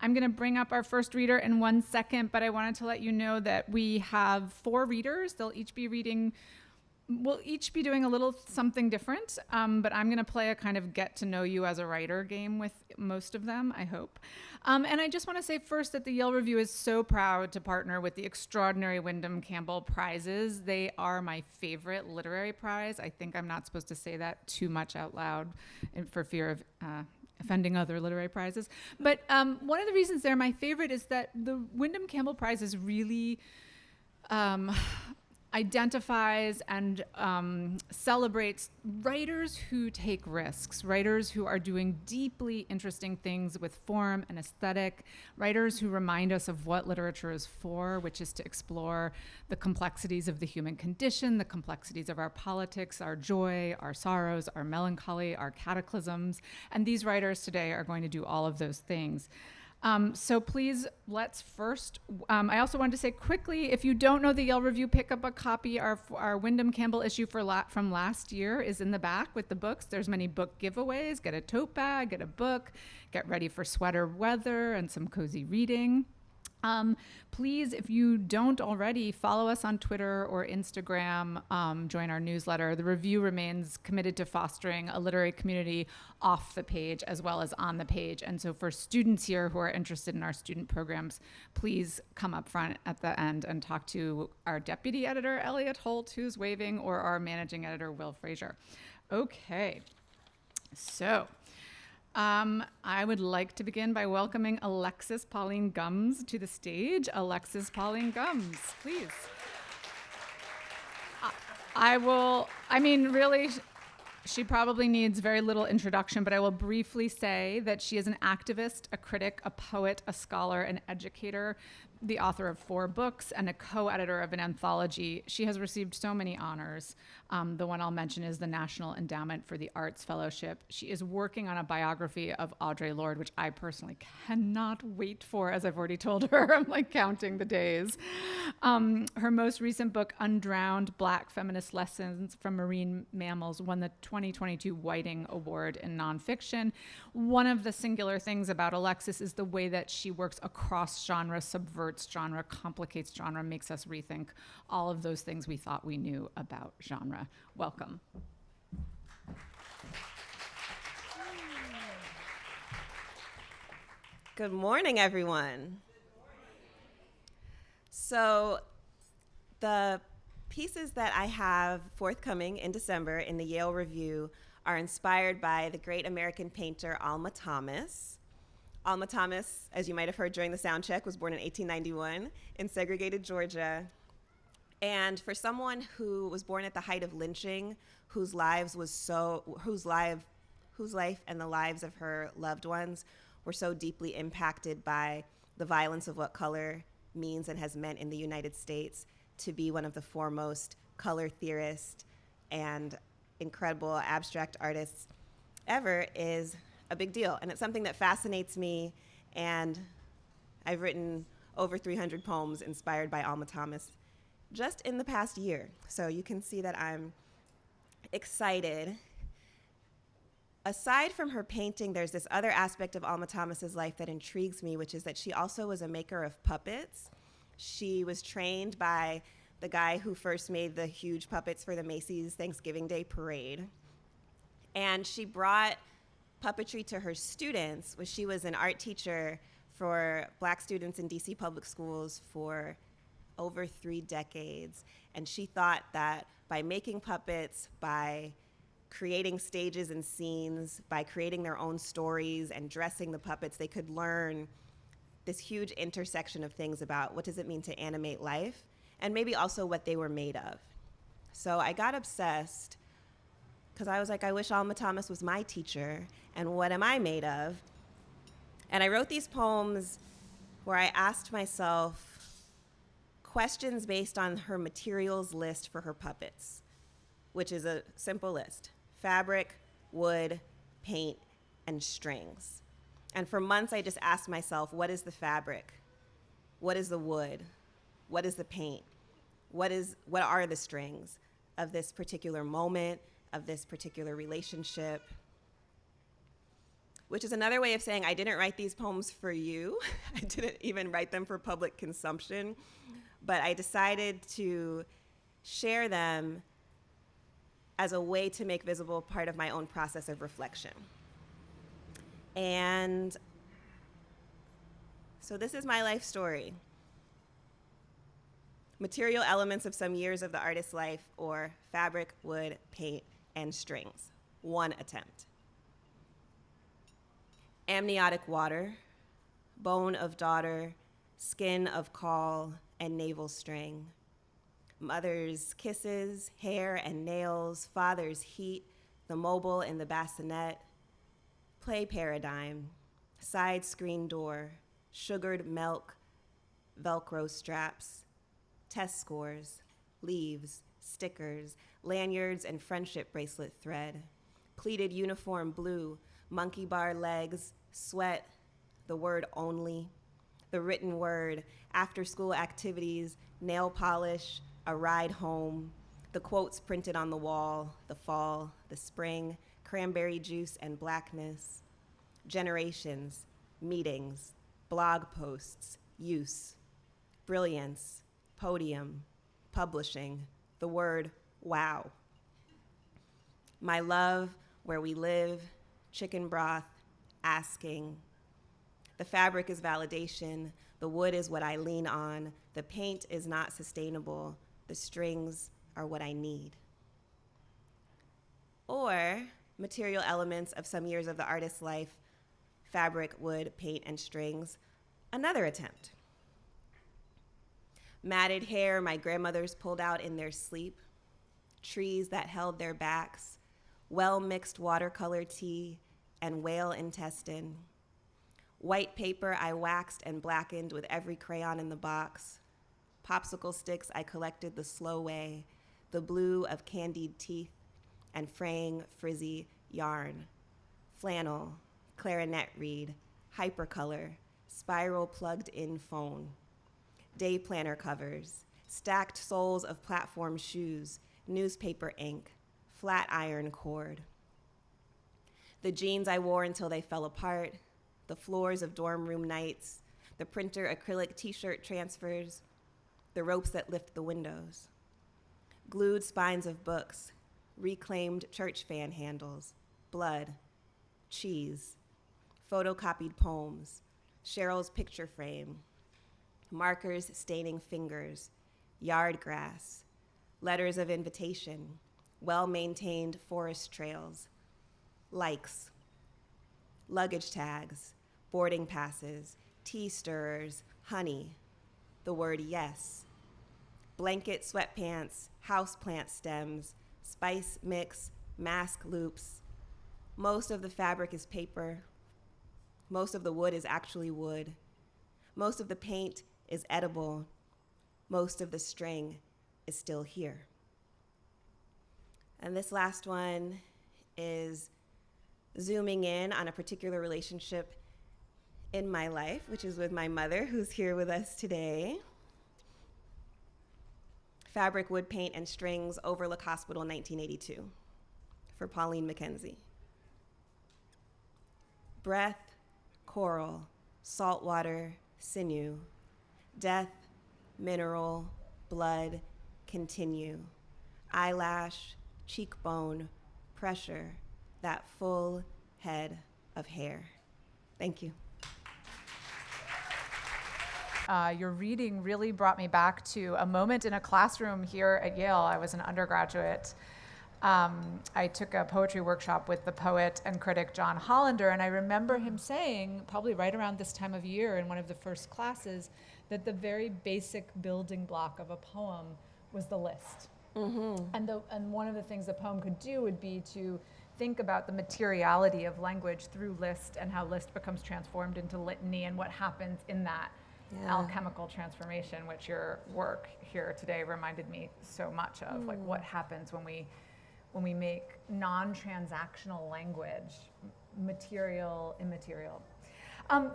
I'm going to bring up our first reader in 1 second, but I wanted to let you know that we have 4 readers. They'll each be reading. We'll each be doing a little something different, but I'm going to play a kind of get to know you as a writer game with most of them, I hope. And I just want to say first that the Yale Review is so proud to partner with the extraordinary Windham-Campbell prizes. They are my favorite literary prize. I think I'm not supposed to say that too much out loud for fear of offending other literary prizes. But one of the reasons they're my favorite is that the Windham-Campbell Prize is really identifies and celebrates writers who take risks, writers who are doing deeply interesting things with form and aesthetic, writers who remind us of what literature is for, which is to explore the complexities of the human condition, the complexities of our politics, our joy, our sorrows, our melancholy, our cataclysms. And these writers today are going to do all of those things. So please, let's first, I also wanted to say quickly, if you don't know the Yale Review, pick up a copy. Our Windham-Campbell issue from last year is in the back with the books. There's many book giveaways. Get a tote bag, get a book, get ready for sweater weather and some cozy reading. Please, if you don't already, follow us on Twitter or Instagram, join our newsletter. The Review remains committed to fostering a literary community off the page as well as on the page. And so for students here who are interested in our student programs, please come up front at the end and talk to our deputy editor, Elliot Holt, who's waving, or our managing editor, Will Frazier. Okay, so I would like to begin by welcoming Alexis Paulin Gumbs to the stage. Alexis Paulin Gumbs, please. She probably needs very little introduction, but I will briefly say that she is an activist, a critic, a poet, a scholar, an educator, the author of 4 books, and a co-editor of an anthology. She has received so many honors. The one I'll mention is the National Endowment for the Arts Fellowship. She is working on a biography of Audre Lorde, which I personally cannot wait for, as I've already told her. I'm like counting the days. Her most recent book, Undrowned: Black Feminist Lessons from Marine Mammals, won the 2022 Whiting Award in nonfiction. One of the singular things about Alexis is the way that she works across genre, subverts genre, complicates genre, makes us rethink all of those things we thought we knew about genre. Welcome. Good morning, everyone. So the pieces that I have forthcoming in December in the Yale Review are inspired by the great American painter Alma Thomas. Alma Thomas, as you might have heard during the sound check, was born in 1891 in segregated Georgia. And for someone who was born at the height of lynching, whose life and the lives of her loved ones were so deeply impacted by the violence of what color means and has meant in the United States, to be one of the foremost color theorists and incredible abstract artists ever is a big deal. And it's something that fascinates me, and I've written over 300 poems inspired by Alma Thomas just in the past year. So you can see that I'm excited. Aside from her painting, there's this other aspect of Alma Thomas's life that intrigues me, which is that she also was a maker of puppets. She was trained by the guy who first made the huge puppets for the Macy's Thanksgiving Day Parade. And she brought puppetry to her students, when she was an art teacher for Black students in DC public schools for over 3 decades. And she thought that by making puppets, by creating stages and scenes, by creating their own stories and dressing the puppets, they could learn this huge intersection of things about what does it mean to animate life, and maybe also what they were made of. So I got obsessed because I was like, I wish Alma Thomas was my teacher, and what am I made of? And I wrote these poems where I asked myself questions based on her materials list for her puppets, which is a simple list: fabric, wood, paint, and strings. And for months, I just asked myself, what is the fabric? What is the wood? What is the paint? What are the strings of this particular moment, of this particular relationship? which is another way of saying I didn't write these poems for you. I didn't even write them for public consumption, but I decided to share them as a way to make visible part of my own process of reflection. And so this is my life story. Material elements of some years of the artist's life, or fabric, wood, paint, and strings. One attempt. Amniotic water, bone of daughter, skin of caul, and navel string. Mother's kisses, hair and nails, father's heat, the mobile in the bassinet. Play paradigm, side screen door, sugared milk, Velcro straps, test scores, leaves, stickers, lanyards and friendship bracelet thread, pleated uniform blue, monkey bar legs, sweat, the word only, the written word, after school activities, nail polish, a ride home, the quotes printed on the wall, the fall, the spring, cranberry juice and blackness, generations, meetings, blog posts, use, brilliance, podium, publishing, the word wow. My love, where we live, chicken broth, asking. The fabric is validation, the wood is what I lean on, the paint is not sustainable, the strings are what I need. Or material elements of some years of the artist's life, fabric, wood, paint, and strings, another attempt. Matted hair my grandmothers pulled out in their sleep, trees that held their backs, well-mixed watercolor tea, and whale intestine. White paper I waxed and blackened with every crayon in the box. Popsicle sticks I collected the slow way, the blue of candied teeth, and fraying, frizzy yarn. Flannel, clarinet reed, hypercolor, spiral plugged-in phone. Day planner covers, stacked soles of platform shoes, newspaper ink, flat iron cord. The jeans I wore until they fell apart, the floors of dorm room nights, the printer acrylic t-shirt transfers, the ropes that lift the windows. Glued spines of books, reclaimed church fan handles, blood, cheese, photocopied poems, Cheryl's picture frame, markers staining fingers, yard grass, letters of invitation, well-maintained forest trails, likes, luggage tags, boarding passes, tea stirrers, honey, the word yes, blanket sweatpants, houseplant stems, spice mix, mask loops. Most of the fabric is paper. Most of the wood is actually wood. Most of the paint is edible. Most of the string is still here. And this last one is zooming in on a particular relationship in my life, which is with my mother, who's here with us today. Fabric, wood, paint, and strings, Overlook Hospital, 1982, for Pauline Mackenzie. Breath, coral, saltwater, sinew, death, mineral, blood, continue, eyelash, cheekbone, pressure, that full head of hair. Thank you. Your reading really brought me back to a moment in a classroom here at Yale. I was an undergraduate. I took a poetry workshop with the poet and critic John Hollander, and I remember him saying, probably right around this time of year in one of the first classes, that the very basic building block of a poem was the list. Mm-hmm. And one of the things a poem could do would be to think about the materiality of language through list and how list becomes transformed into litany and what happens in that alchemical transformation, which your work here today reminded me so much of. Like what happens when we make non-transactional language material, immaterial.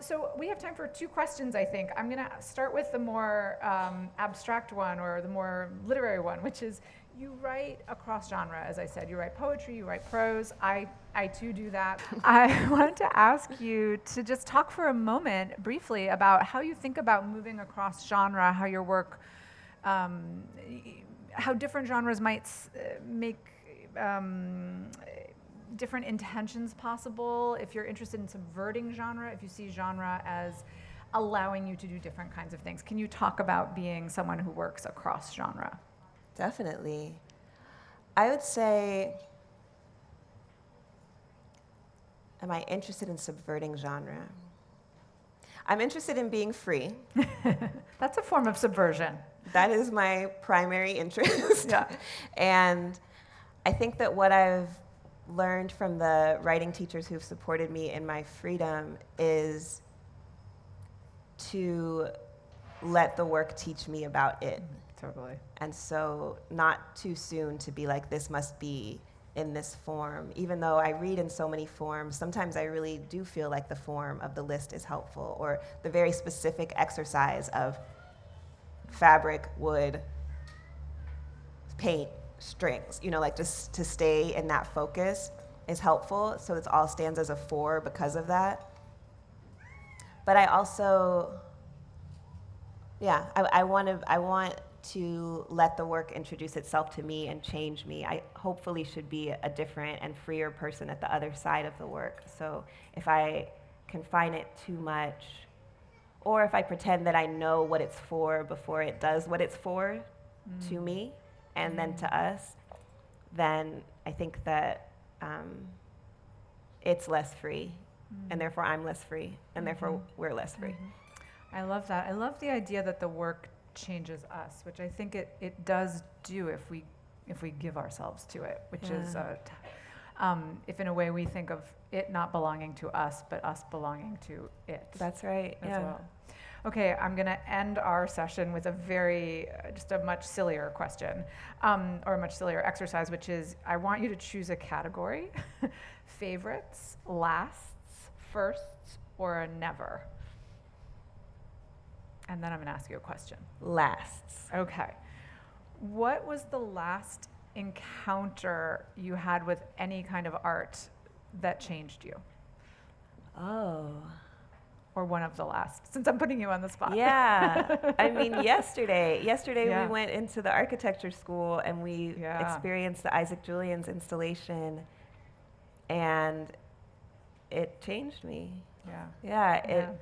So we have time for 2 questions, I think. I'm going to start with the more abstract one, or the more literary one, which is, You write across genre, as I said. You write poetry, you write prose. I too do that. I wanted to ask you to just talk for a moment briefly about how you think about moving across genre, how your work, how different genres might make different intentions possible, if you're interested in subverting genre, if you see genre as allowing you to do different kinds of things. Can you talk about being someone who works across genre? Definitely. I would say, am I interested in subverting genre? I'm interested in being free. That's a form of subversion. That is my primary interest. Yeah. And I think that what I've learned from the writing teachers who've supported me in my freedom is to let the work teach me about it. Totally. And so not too soon to be like, this must be in this form. Even though I read in so many forms, sometimes I really do feel like the form of the list is helpful, or the very specific exercise of fabric, wood, paint, strings, like just to stay in that focus is helpful. So it all stands as a 4 because of that. But I also, I want to let the work introduce itself to me and change me. I hopefully should be a different and freer person at the other side of the work. So if I confine it too much, or if I pretend that I know what it's for before it does what it's for to me and then to us, then I think that it's less free, and therefore I'm less free, and therefore we're less free. I love that. I love the idea that the work changes us, which I think it does do if we give ourselves to it, which is if in a way we think of it not belonging to us, but us belonging to it. That's right. As well. Okay, I'm going to end our session with just a much sillier question, or a much sillier exercise, which is I want you to choose a category: favorites, lasts, firsts, or a never. And then I'm going to ask you a question. Lasts. Okay. What was the last encounter you had with any kind of art that changed you? Oh. Or one of the last, since I'm putting you on the spot. Yeah. I mean, yesterday we went into the architecture school and we experienced the Isaac Julian's installation, and it changed me.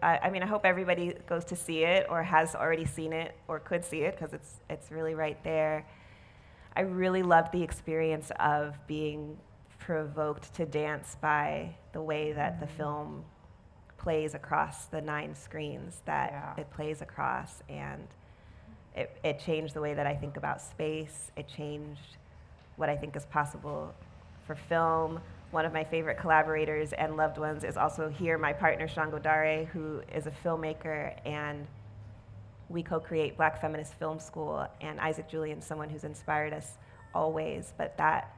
I mean, I hope everybody goes to see it or has already seen it or could see it, because it's really right there. I really loved the experience of being provoked to dance by the way that the film plays across the 9 screens that it plays across, and it changed the way that I think about space. It changed what I think is possible for film. One of my favorite collaborators and loved ones is also here, my partner Shango Dare, who is a filmmaker, and we co-create Black Feminist Film School, and Isaac Julian's someone who's inspired us always, but that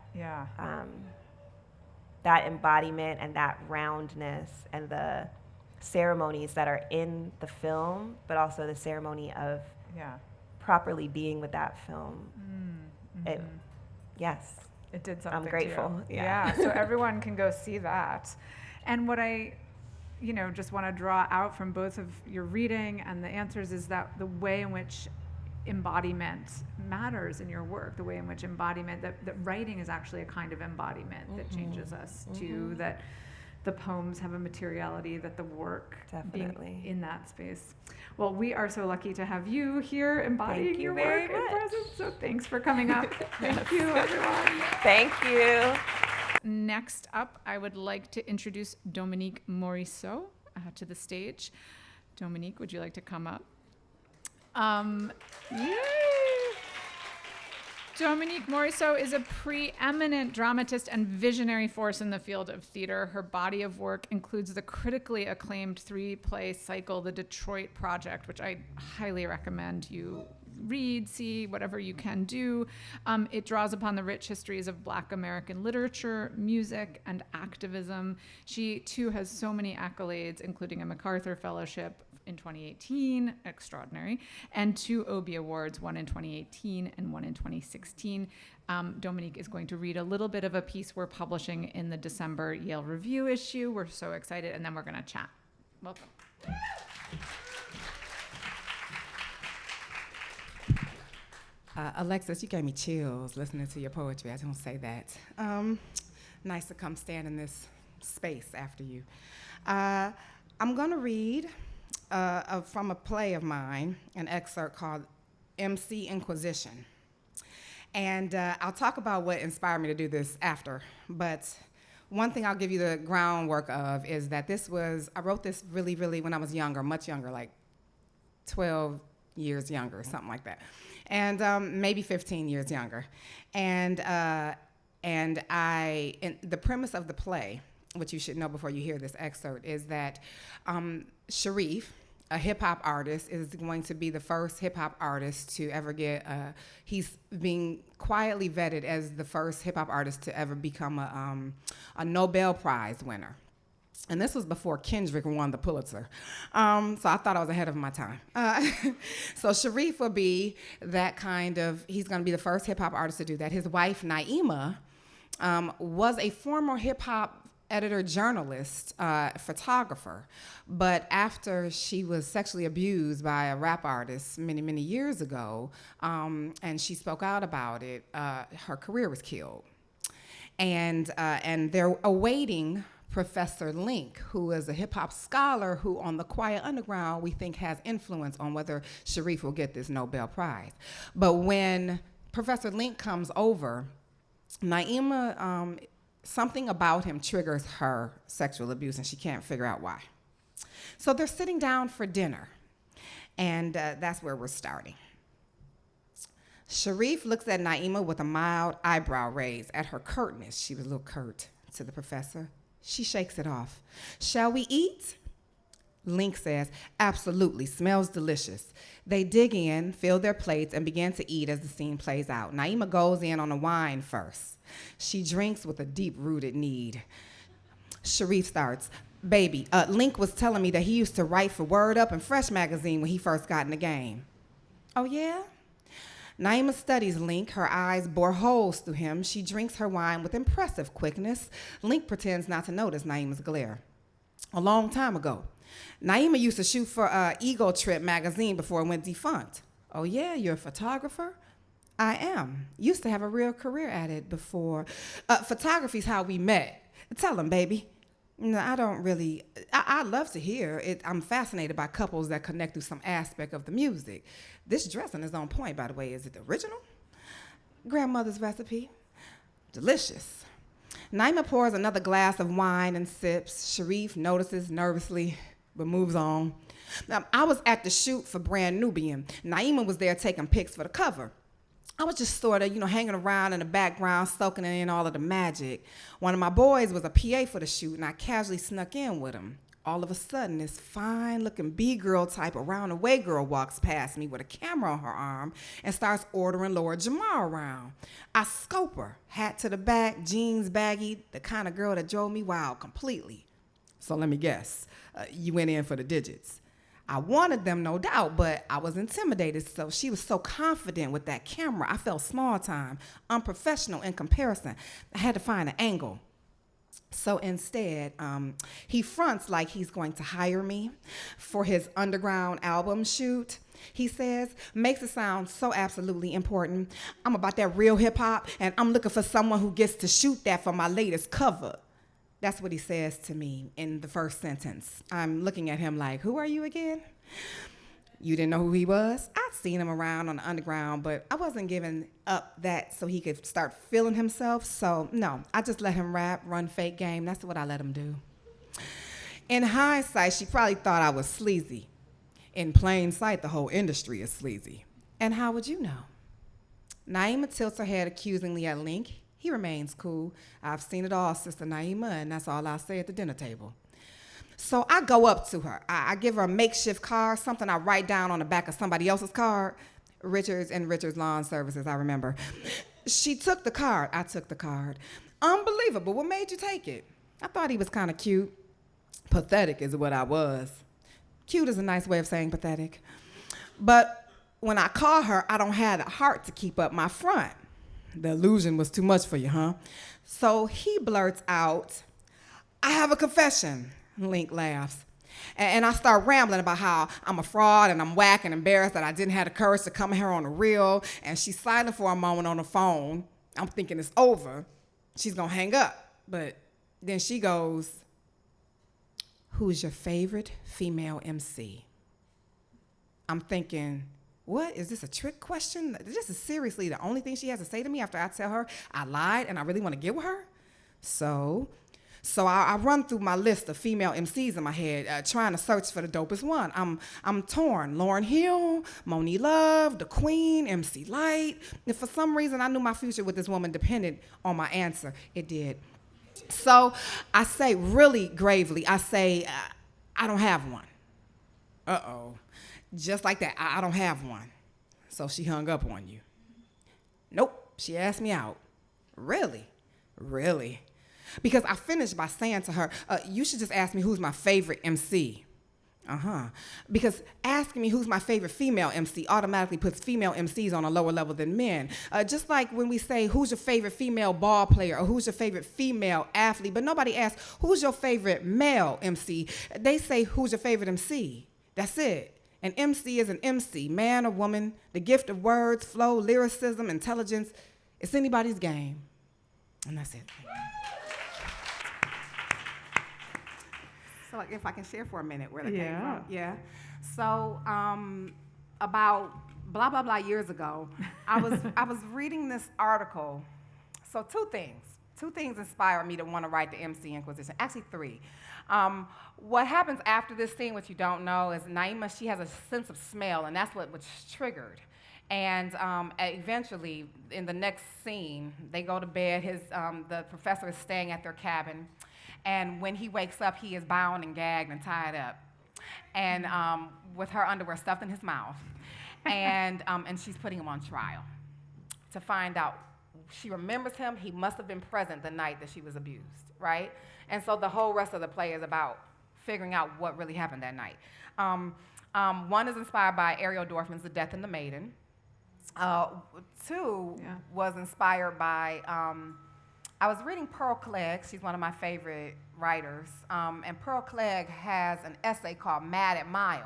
embodiment and that roundness and the ceremonies that are in the film, but also the ceremony of properly being with that film. It did something. I'm grateful. To you. So everyone can go see that. And what I, just want to draw out from both of your reading and the answers is that the way in which embodiment matters in your work, the way in which embodiment, that writing is actually a kind of embodiment that changes us too, that the poems have a materiality, that the work being in that space. Well, we are so lucky to have you here embodying your work in presence. So thanks for coming up. Thank you, everyone. Thank you. Next up, I would like to introduce Dominique Morissueau to the stage. Dominique, would you like to come up? Yay! Dominique Morissueau is a preeminent dramatist and visionary force in the field of theater. Her body of work includes the critically acclaimed 3-play cycle, The Detroit Project, which I highly recommend you read, see, whatever you can do. It draws upon the rich histories of Black American literature, music, and activism. She, too, has so many accolades, including a MacArthur Fellowship, in 2018, extraordinary, and 2 Obie Awards, one in 2018 and one in 2016. Dominique is going to read a little bit of a piece we're publishing in the December Yale Review issue. We're so excited, and then we're going to chat. Welcome. Alexis, you gave me chills listening to your poetry. I don't say that. Nice to come stand in this space after you. I'm going to read from a play of mine, an excerpt called MC Inquisition. And I'll talk about what inspired me to do this after. But one thing I'll give you the groundwork of is that I wrote this really, really when I was younger, much younger, like 12 years younger, something like that. And maybe 15 years younger. And the premise of the play, which you should know before you hear this excerpt, is that Sharif, a hip-hop artist, is going to be the first hip-hop artist to ever he's being quietly vetted as the first hip-hop artist to ever become a Nobel Prize winner. And this was before Kendrick won the Pulitzer. So I thought I was ahead of my time. So Sharif will be he's gonna be the first hip-hop artist to do that. His wife, Naima, was a former hip-hop editor, journalist, photographer. But after she was sexually abused by a rap artist many, many years ago, and she spoke out about it, her career was killed. And they're awaiting Professor Link, who is a hip-hop scholar who on the Quiet Underground we think has influence on whether Sharif will get this Nobel Prize. But when Professor Link comes over, Naima, something about him triggers her sexual abuse and she can't figure out why. So they're sitting down for dinner, and that's where we're starting. Sharif looks at Naima with a mild eyebrow raise at her curtness. She was a little curt to the professor. She shakes it off. Shall we eat? Link says, absolutely, smells delicious. They dig in, fill their plates, and begin to eat as the scene plays out. Naima goes in on the wine first. She drinks with a deep-rooted need. Sharif starts, baby, Link was telling me that he used to write for Word Up and Fresh magazine when he first got in the game. Oh, yeah? Naima studies Link. Her eyes bore holes through him. She drinks her wine with impressive quickness. Link pretends not to notice Naima's glare. A long time ago, Naima used to shoot for Ego Trip magazine before it went defunct. Oh yeah, you're a photographer? I am. Used to have a real career at it before. Photography's how we met. Tell him, baby. No, I don't really. I'd love to hear it. I'm fascinated by couples that connect through some aspect of the music. This dressing is on point, by the way. Is it the original? Grandmother's recipe. Delicious. Naima pours another glass of wine and sips. Sharif notices nervously, but moves on. Now, I was at the shoot for Brand Nubian. Naima was there taking pics for the cover. I was just sort of, hanging around in the background, soaking in all of the magic. One of my boys was a PA for the shoot, and I casually snuck in with him. All of a sudden, this fine-looking B-girl type around-the-way girl walks past me with a camera on her arm and starts ordering Lord Jamar around. I scope her, hat to the back, jeans baggy, the kind of girl that drove me wild completely. So let me guess, you went in for the digits. I wanted them, no doubt, but I was intimidated. So she was so confident with that camera. I felt small time, unprofessional in comparison. I had to find an angle. So instead, he fronts like he's going to hire me for his underground album shoot. He says, makes it sound so absolutely important. I'm about that real hip hop, and I'm looking for someone who gets to shoot that for my latest cover. That's what he says to me in the first sentence. I'm looking at him like, who are you again? You didn't know who he was? I'd seen him around on the underground, but I wasn't giving up that so he could start feeling himself. So no, I just let him rap, run fake game. That's what I let him do. In hindsight, she probably thought I was sleazy. In plain sight, the whole industry is sleazy. And how would you know? Naima tilts her head accusingly at Link. He remains cool. I've seen it all, Sister Naima, and that's all I'll say at the dinner table. So I go up to her. I give her a makeshift card, something I write down on the back of somebody else's card. Richards and Richards Lawn Services, I remember. She took the card. I took the card. Unbelievable. What made you take it? I thought he was kind of cute. Pathetic is what I was. Cute is a nice way of saying pathetic. But when I call her, I don't have the heart to keep up my front. The illusion was too much for you, huh? So he blurts out, I have a confession. Link laughs. And I start rambling about how I'm a fraud and I'm whack and embarrassed that I didn't have the courage to come here on the real. And she's silent for a moment on the phone. I'm thinking it's over. She's gonna hang up. But then she goes, who's your favorite female MC? I'm thinking, what? Is this a trick question? This is seriously the only thing she has to say to me after I tell her I lied and I really want to get with her? So I run through my list of female MCs in my head, trying to search for the dopest one. I'm torn. Lauryn Hill, Moni Love, The Queen, MC Lyte. If for some reason I knew my future with this woman depended on my answer, it did. So I say really gravely, I say, I don't have one. Uh-oh. Just like that, I don't have one. So she hung up on you. Nope, she asked me out. Really? Really? Because I finished by saying to her, you should just ask me who's my favorite MC. Because asking me who's my favorite female MC automatically puts female MCs on a lower level than men. Just like when we say, who's your favorite female ball player or who's your favorite female athlete, but nobody asks, who's your favorite male MC? They say, who's your favorite MC? That's it. An MC is an MC, man or woman, the gift of words, flow, lyricism, intelligence. It's anybody's game. And that's it. So if I can share for a minute where that came from. Yeah. So about blah, blah, blah years ago, I was reading this article. So two things inspired me to want to write the MC Inquisition. Actually, three. What happens after this scene, which you don't know, is Naima, she has a sense of smell, and that's what was triggered. And eventually, in the next scene, they go to bed. The professor is staying at their cabin. And when he wakes up, he is bound and gagged and tied up, and with her underwear stuffed in his mouth. And she's putting him on trial to find out. She remembers him. He must have been present the night that she was abused, right? And so the whole rest of the play is about figuring out what really happened that night. One is inspired by Ariel Dorfman's The Death and the Maiden. Two was inspired by, I was reading Pearl Clegg. She's one of my favorite writers. And Pearl Clegg has an essay called Mad at Miles,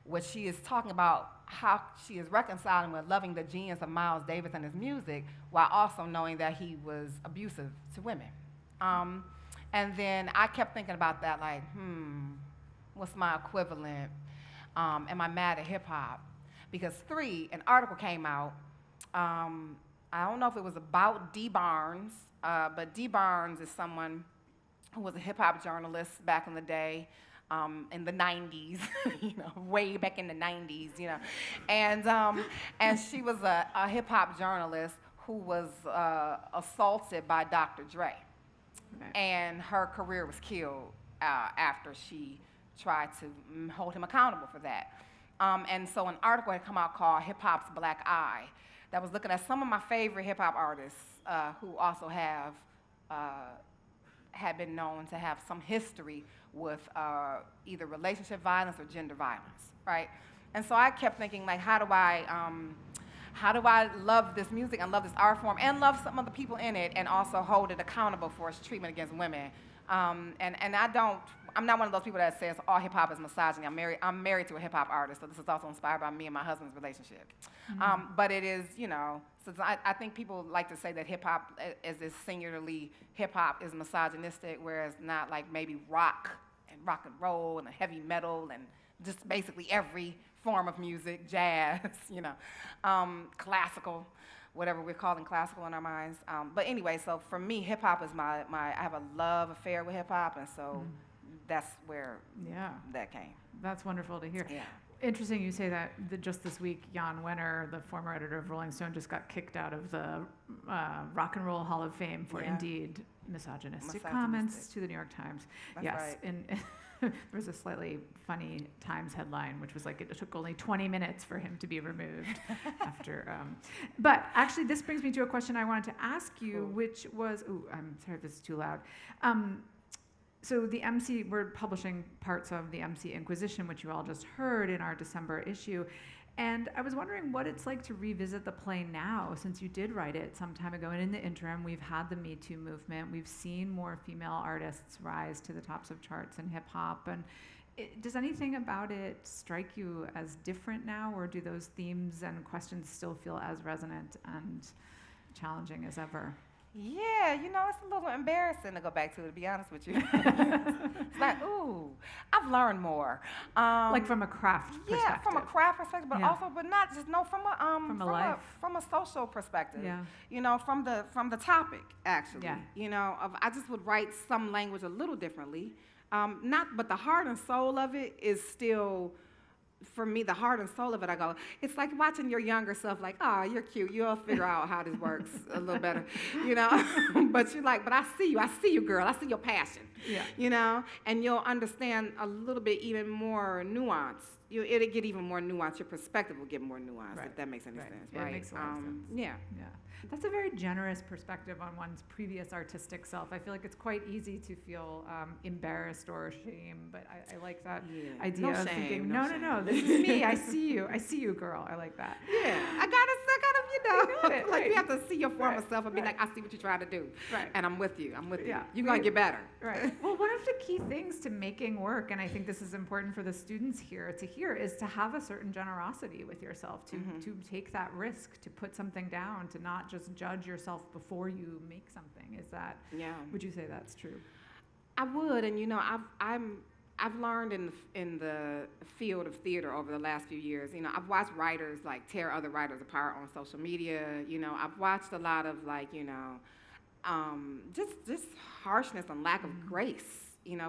which she is talking about how she is reconciling with loving the genius of Miles Davis and his music while also knowing that he was abusive to women. And then I kept thinking about that, like, what's my equivalent? Am I mad at hip hop? Because an article came out. I don't know if it was about Dee Barnes, but Dee Barnes is someone who was a hip hop journalist back in the day, in the 90s, way back in the 90s, and she was a hip hop journalist who was assaulted by Dr. Dre. Okay. And her career was killed after she tried to hold him accountable for that. And so an article had come out called Hip Hop's Black Eye that was looking at some of my favorite hip hop artists who also had been known to have some history with either relationship violence or gender violence, right? And so I kept thinking, like, how do I love this music and love this art form and love some of the people in it and also hold it accountable for its treatment against women? And I'm not one of those people that says all hip hop is misogyny. I'm married to a hip hop artist, so this is also inspired by me and my husband's relationship. Mm-hmm. But it is, so I think people like to say that hip hop is this singularly hip hop is misogynistic, whereas not like maybe rock and roll and heavy metal and just basically every form of music, jazz, classical, whatever we're calling classical in our minds. But anyway, so for me, hip hop is I have a love affair with hip hop, and so that's where that came. That's wonderful to hear. Yeah. Interesting you say that just this week, Jan Wenner, the former editor of Rolling Stone, just got kicked out of the Rock and Roll Hall of Fame for indeed misogynistic comments to the New York Times. That's yes, right. and there was a slightly funny Times headline, which was like it took only 20 minutes for him to be removed after. But actually, this brings me to a question I wanted to ask you, which was, I'm sorry if this is too loud. So the MC, we're publishing parts of the MC Inquisition, which you all just heard in our December issue. And I was wondering what it's like to revisit the play now, since you did write it some time ago. And in the interim, we've had the Me Too movement. We've seen more female artists rise to the tops of charts in hip hop. And does anything about it strike you as different now, or do those themes and questions still feel as resonant and challenging as ever? Yeah, it's a little embarrassing to go back to be honest with you. It's like, ooh, I've learned more. Like from a craft perspective. Yeah, from a craft perspective, but also, but not just, from a social perspective. Yeah. From the topic, actually. Yeah. I just would write some language a little differently. But the heart and soul of it is still, for me, the heart and soul of it, I go, it's like watching your younger self, like, oh, you're cute. You'll figure out how this works a little better, But you're like, but I see you, girl. I see your passion, and you'll understand a little bit even more nuance. It'll get even more nuance. Your perspective will get more nuance, if that makes any sense, right? It makes a lot of sense. Yeah. That's a very generous perspective on one's previous artistic self. I feel like it's quite easy to feel embarrassed or ashamed, but I like that idea of thinking, no, this is me. I see you, girl. I like that. Yeah, I gotta, like you have to see your former self and be like, I see what you're trying to do, and I'm with you. Yeah. You're gonna get better. Right. Well, one of the key things to making work, and I think this is important for the students here to hear, is to have a certain generosity with yourself, to take that risk, to put something down, to not just judge yourself before you make something. Is that? Yeah. Would you say that's true? I would, and I've learned in the field of theater over the last few years. I've watched writers like tear other writers apart on social media. I've watched a lot of just harshness and lack of grace,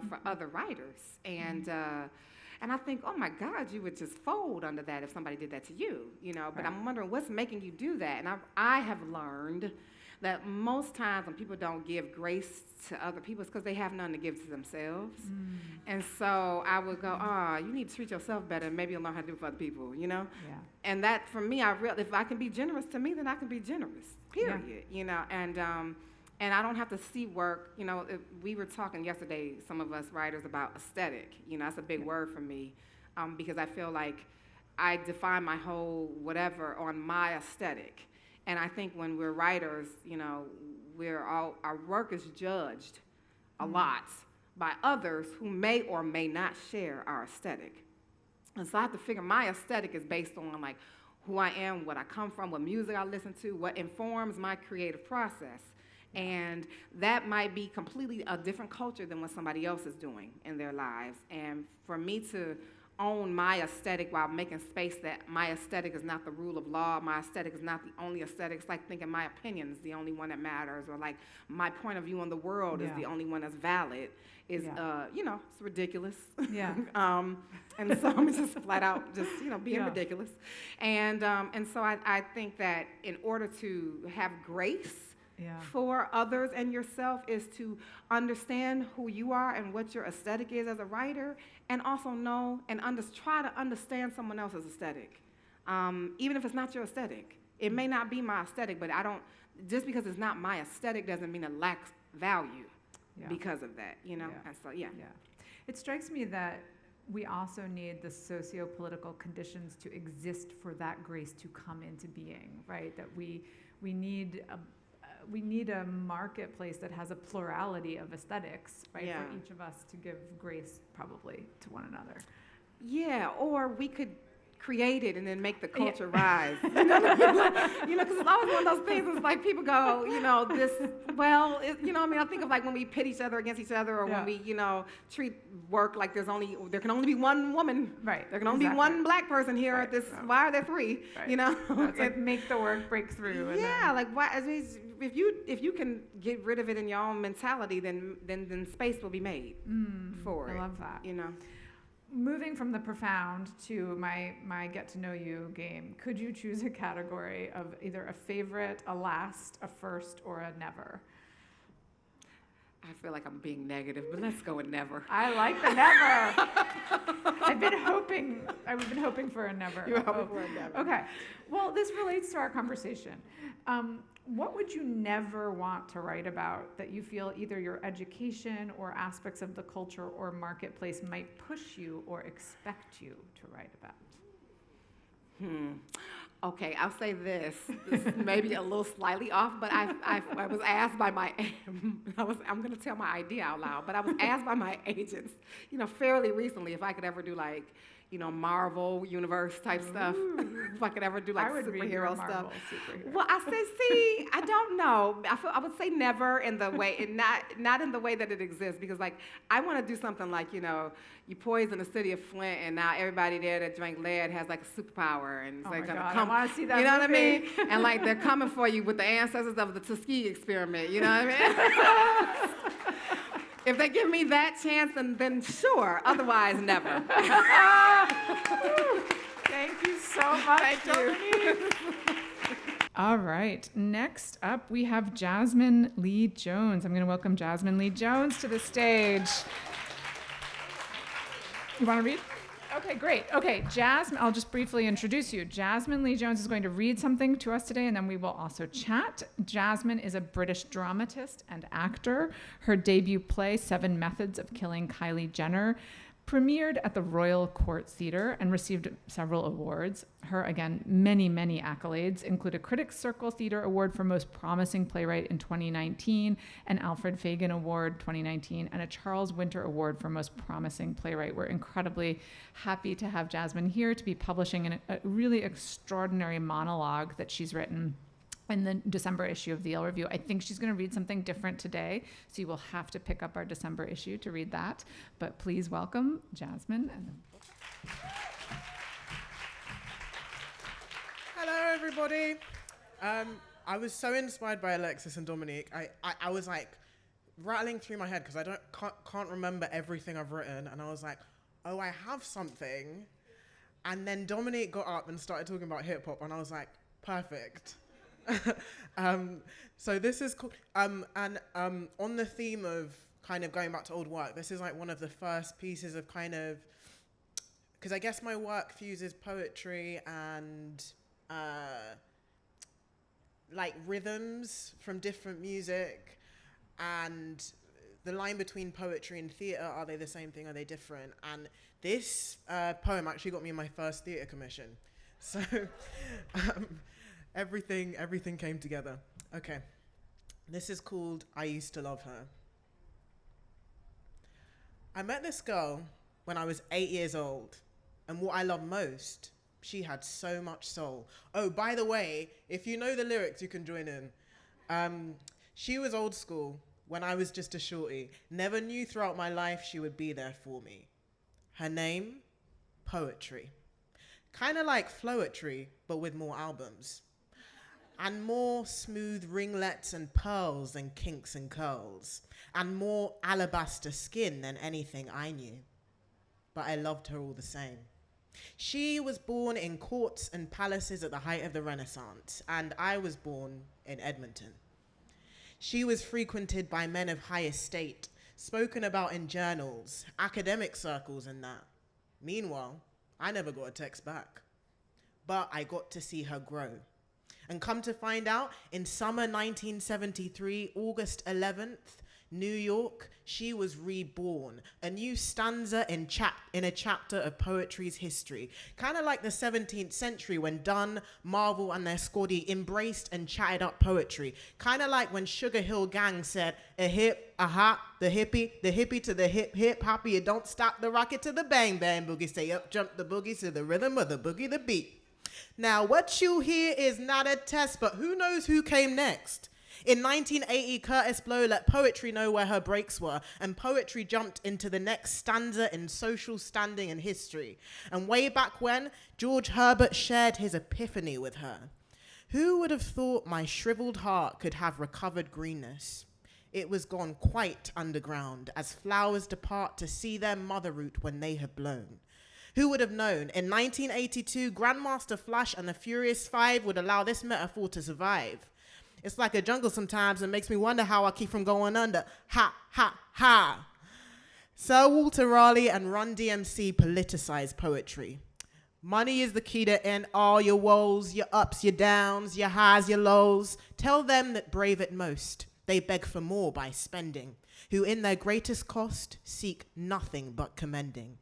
for other writers, and I think, oh my God, you would just fold under that if somebody did that to you, But I'm wondering what's making you do that, and I have learned that most times when people don't give grace to other people, it's because they have none to give to themselves. And so I would go, you need to treat yourself better, and maybe you'll learn how to do it for other people, Yeah. And that, for me, if I can be generous to me, then I can be generous, period, and I don't have to see work, we were talking yesterday, some of us writers, about aesthetic, that's a big word for me, because I feel like I define my whole whatever on my aesthetic. And I think when we're writers, our work is judged a lot by others who may or may not share our aesthetic. And so I have to figure my aesthetic is based on like who I am, what I come from, what music I listen to, what informs my creative process. And that might be completely a different culture than what somebody else is doing in their lives. And for me to own my aesthetic while making space that my aesthetic is not the rule of law, my aesthetic is not the only aesthetic. It's like thinking my opinion is the only one that matters, or like my point of view on the world is the only one that's valid. It's ridiculous. Yeah. And so I'm just flat out just being ridiculous. And so I think that in order to have grace for others and yourself is to understand who you are and what your aesthetic is as a writer, and also know and try to understand someone else's aesthetic. Even if it's not your aesthetic. It may not be my aesthetic, but just because it's not my aesthetic doesn't mean it lacks value because of that, And so, It strikes me that we also need the socio-political conditions to exist for that grace to come into being, right? That we need a marketplace that has a plurality of aesthetics, right? For each of us to give grace probably to one another. Yeah, or we could create it and then make the culture rise. Because it's always one of those things. It's like people go, I think of like when we pit each other against each other, or when we, treat work like there can only be one woman. Right. There can only be one black person here at this. Why are there three? Right. It's like make the work break through. And why? I mean, if you can get rid of it in your own mentality, then space will be made for it. I love that. Moving from the profound to my get to know you game, could you choose a category of either a favorite, a last, a first, or a never? I feel like I'm being negative, but let's go with never. I like the never. I've been hoping for a never. You're hoping for a never. Okay. Well, this relates to our conversation. What would you never want to write about that you feel either your education or aspects of the culture or marketplace might push you or expect you to write about? Okay, I'll say this. This is maybe a little slightly off, but I was asked by my, I'm going to tell my idea out loud, but I was asked by my agents, fairly recently if I could ever do like, Marvel universe type stuff. If I could ever do like superhero stuff. Well, I said, see, I don't know. I would say never in the way, and not in the way that it exists, because like I want to do something like, you poison the city of Flint, and now everybody there that drank lead has like a superpower, and it's like gonna come. I want to see that. You know movie. what I mean? And like they're coming for you with the ancestors of the Tuskegee experiment. You know what I mean? If they give me that chance, then sure. Otherwise, never. Thank you so much, Thank you. All right. Next up, we have Jasmine Lee Jones. I'm going to welcome Jasmine Lee Jones to the stage. You want to read? Okay, great. Okay, Jasmine, I'll just briefly introduce you. Jasmine Lee Jones is going to read something to us today, and then we will also chat. Jasmine is a British dramatist and actor. Her debut play, 7 Methods of Killing Kylie Jenner, premiered at the Royal Court Theatre and received several awards. Her, again, many, many accolades include a Critics Circle Theatre Award for Most Promising Playwright in 2019, an Alfred Fagan Award 2019, and a Charles Winter Award for Most Promising Playwright. We're incredibly happy to have Jasmine here to be publishing a really extraordinary monologue that she's written in the December issue of the Yale Review. I think she's going to read something different today, so you will have to pick up our December issue to read that. But please welcome Jasmine. Hello, everybody. I was so inspired by Alexis and Dominique. I was like rattling through my head because I can't remember everything I've written, and I was like, oh, I have something. And then Dominique got up and started talking about hip hop, and I was like, perfect. So this is cool. On the theme of kind of going back to old work, this is like one of the first pieces of kind of, because I guess my work fuses poetry and like rhythms from different music, and the line between poetry and theatre, are they the same thing, are they different? And this poem actually got me my first theatre commission. So everything came together. Okay. This is called I Used to Love Her. I met this girl when I was 8 years old, and what I love most, she had so much soul. Oh, by the way, if you know the lyrics, you can join in. She was old school when I was just a shorty. Never knew throughout my life she would be there for me. Her name, Poetry. Kind of like Floetry, but with more albums. And more smooth ringlets and pearls and kinks and curls. And more alabaster skin than anything I knew. But I loved her all the same. She was born in courts and palaces at the height of the Renaissance, and I was born in Edmonton. She was frequented by men of high estate, spoken about in journals, academic circles and that. Meanwhile, I never got a text back. But I got to see her grow. And come to find out, in summer 1973, August 11th, New York, she was reborn. A new stanza in a chapter of poetry's history. Kind of like the 17th century when Donne, Marvel, and their squaddy embraced and chatted up poetry. Kind of like when Sugar Hill Gang said, a hip, a hop, the hippie to the hip, hip, hoppy, you don't stop the rocket to the bang, bang, boogie, stay up, jump the boogie to the rhythm of the boogie, the beat. Now, what you hear is not a test, but who knows who came next? In 1980, Curtis Blow let poetry know where her breaks were, and poetry jumped into the next stanza in social standing and history. And way back when, George Herbert shared his epiphany with her. Who would have thought my shriveled heart could have recovered greenness? It was gone quite underground, as flowers depart to see their mother root when they have blown. Who would have known? In 1982, Grandmaster Flash and the Furious Five would allow this metaphor to survive. It's like a jungle sometimes and makes me wonder how I keep from going under. Ha, ha, ha. Sir Walter Raleigh and Run DMC politicized poetry. Money is the key to end all your woes, your ups, your downs, your highs, your lows. Tell them that brave it most, they beg for more by spending, who in their greatest cost seek nothing but commending.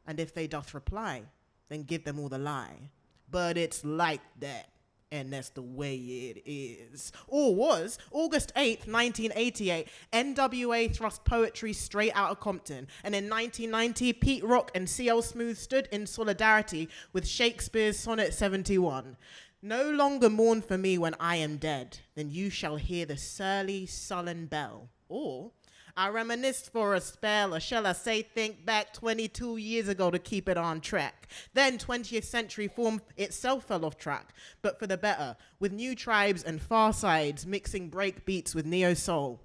And if they doth reply, then give them all the lie. But it's like that, and that's the way it is. Or was. August 8th, 1988, NWA thrust poetry straight out of Compton. And in 1990, Pete Rock and CL Smooth stood in solidarity with Shakespeare's Sonnet 71. No longer mourn for me when I am dead, then you shall hear the surly, sullen bell. Or I reminisce for a spell, or shall I say think back 22 years ago to keep it on track. Then 20th century form itself fell off track, but for the better, with new tribes and far sides mixing break beats with neo-soul.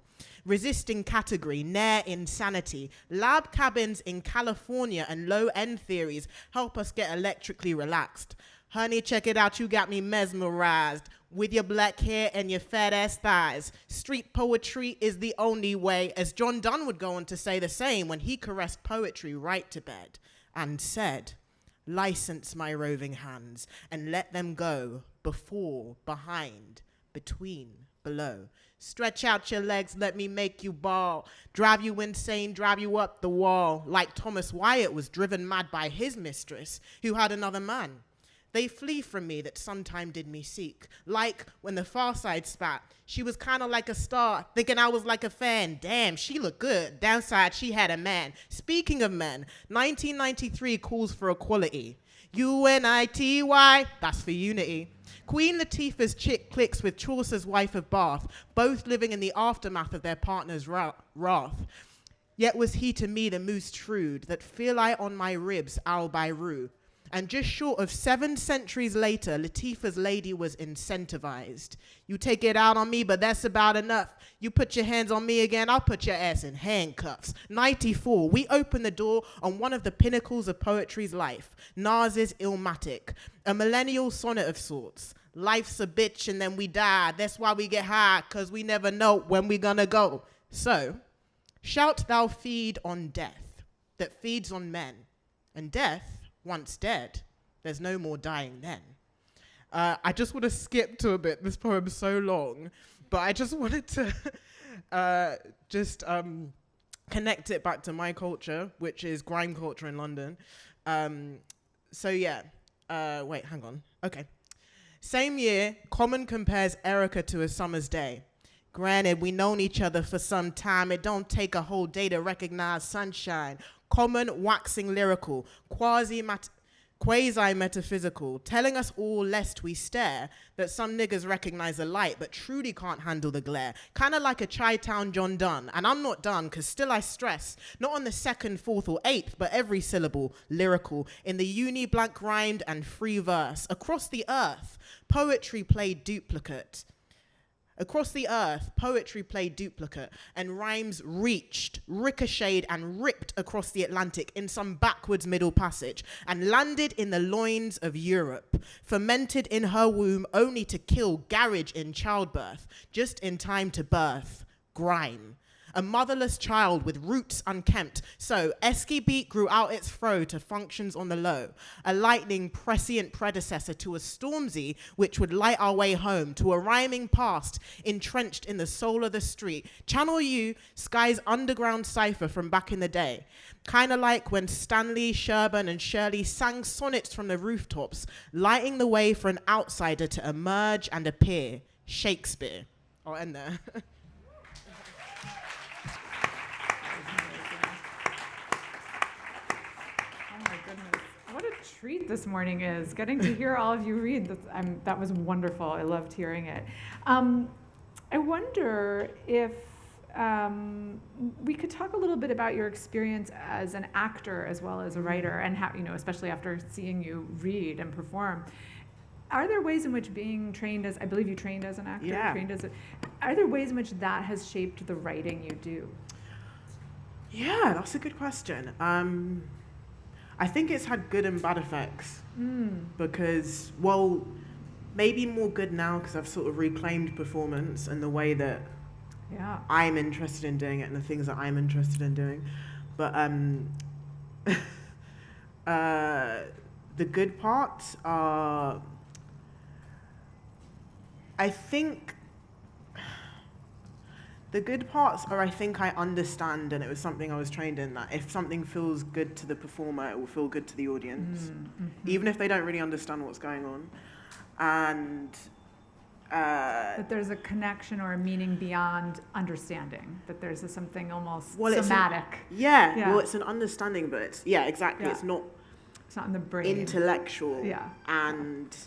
Resisting category, near insanity, lab cabins in California and low-end theories help us get electrically relaxed. Honey, check it out, you got me mesmerized. With your black hair and your fat ass thighs. Street poetry is the only way, as John Donne would go on to say the same when he caressed poetry right to bed and said, license my roving hands and let them go before, behind, between, below. Stretch out your legs, let me make you bawl. Drive you insane, drive you up the wall. Like Thomas Wyatt was driven mad by his mistress, who had another man. They flee from me that sometime did me seek. Like when the far side spat, she was kind of like a star, thinking I was like a fan. Damn, she looked good. Downside, she had a man. Speaking of men, 1993 calls for equality. UNITY, that's for unity. Queen Latifah's chick clicks with Chaucer's wife of Bath, both living in the aftermath of their partner's wrath. Yet was he to me the moose shrewd, that feel I on my ribs, Al Bairu. And just short of 7 centuries later, Latifah's lady was incentivized. You take it out on me, but that's about enough. You put your hands on me again, I'll put your ass in handcuffs. 94, we open the door on one of the pinnacles of poetry's life, Nas's Illmatic, a millennial sonnet of sorts. Life's a bitch and then we die. That's why we get high, cause we never know when we gonna go. So, shalt thou feed on death, that feeds on men, and death, once dead, there's no more dying then. I just want to skip to a bit. This poem's so long, but I just wanted to connect it back to my culture, which is grime culture in London. Wait, hang on. Okay. Same year, Common compares Erica to a summer's day. Granted, we known each other for some time. It don't take a whole day to recognize sunshine. Common waxing lyrical, quasi-metaphysical, telling us all lest we stare that some niggas recognize the light but truly can't handle the glare. Kind of like a Chi-Town John Donne. And I'm not done, because still I stress, not on the 2nd, 4th, or 8th, but every syllable, lyrical, in the uni-blank rhymed and free verse. Across the earth, poetry played duplicate. Across the earth, poetry played duplicate, and rhymes reached, ricocheted, and ripped across the Atlantic in some backwards middle passage, and landed in the loins of Europe, fermented in her womb only to kill garage in childbirth, just in time to birth grime. A motherless child with roots unkempt, so Esky Beat grew out its fro to functions on the low, a lightning prescient predecessor to a Stormzy, which would light our way home, to a rhyming past entrenched in the soul of the street. Channel U, Sky's underground cipher from back in the day. Kind of like when Stanley, Sherburne, and Shirley sang sonnets from the rooftops, lighting the way for an outsider to emerge and appear. Shakespeare. I'll end there. What a treat this morning is, getting to hear all of you read. That was wonderful. I loved hearing it. I wonder if we could talk a little bit about your experience as an actor as well as a writer, and how, especially after seeing you read and perform. Are there ways in which being trained as, I believe you trained as an actor, yeah. Are there ways in which that has shaped the writing you do? Yeah, that's a good question. I think it's had good and bad effects because, maybe more good now because I've sort of reclaimed performance and the way that Yeah. I'm interested in doing it and the things that I'm interested in doing. But the good parts are, I think I understand, and it was something I was trained in, that if something feels good to the performer, it will feel good to the audience, even if they don't really understand what's going on. And that there's a connection or a meaning beyond understanding, that there's something almost well, somatic. Yeah, well, it's an understanding, but it's, exactly, Yeah. it's not in the brain. intellectual. Yeah. And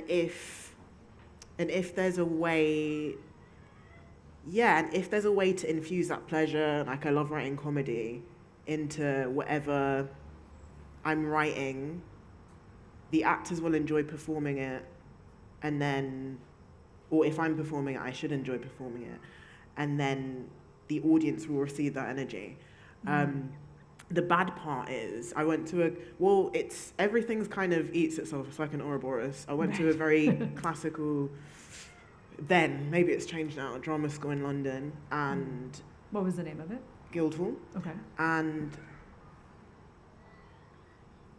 if there's a way, and if there's a way to infuse that pleasure, like I love writing comedy, into whatever I'm writing, the actors will enjoy performing it, and then, or if I'm performing it, I should enjoy performing it, and then the audience will receive that energy. The bad part is I went to everything's kind of eats itself. It's like an Ouroboros. I went to a very classical, then, maybe it's changed now, drama school in London, and What was the name of it? Guildhall. Okay. And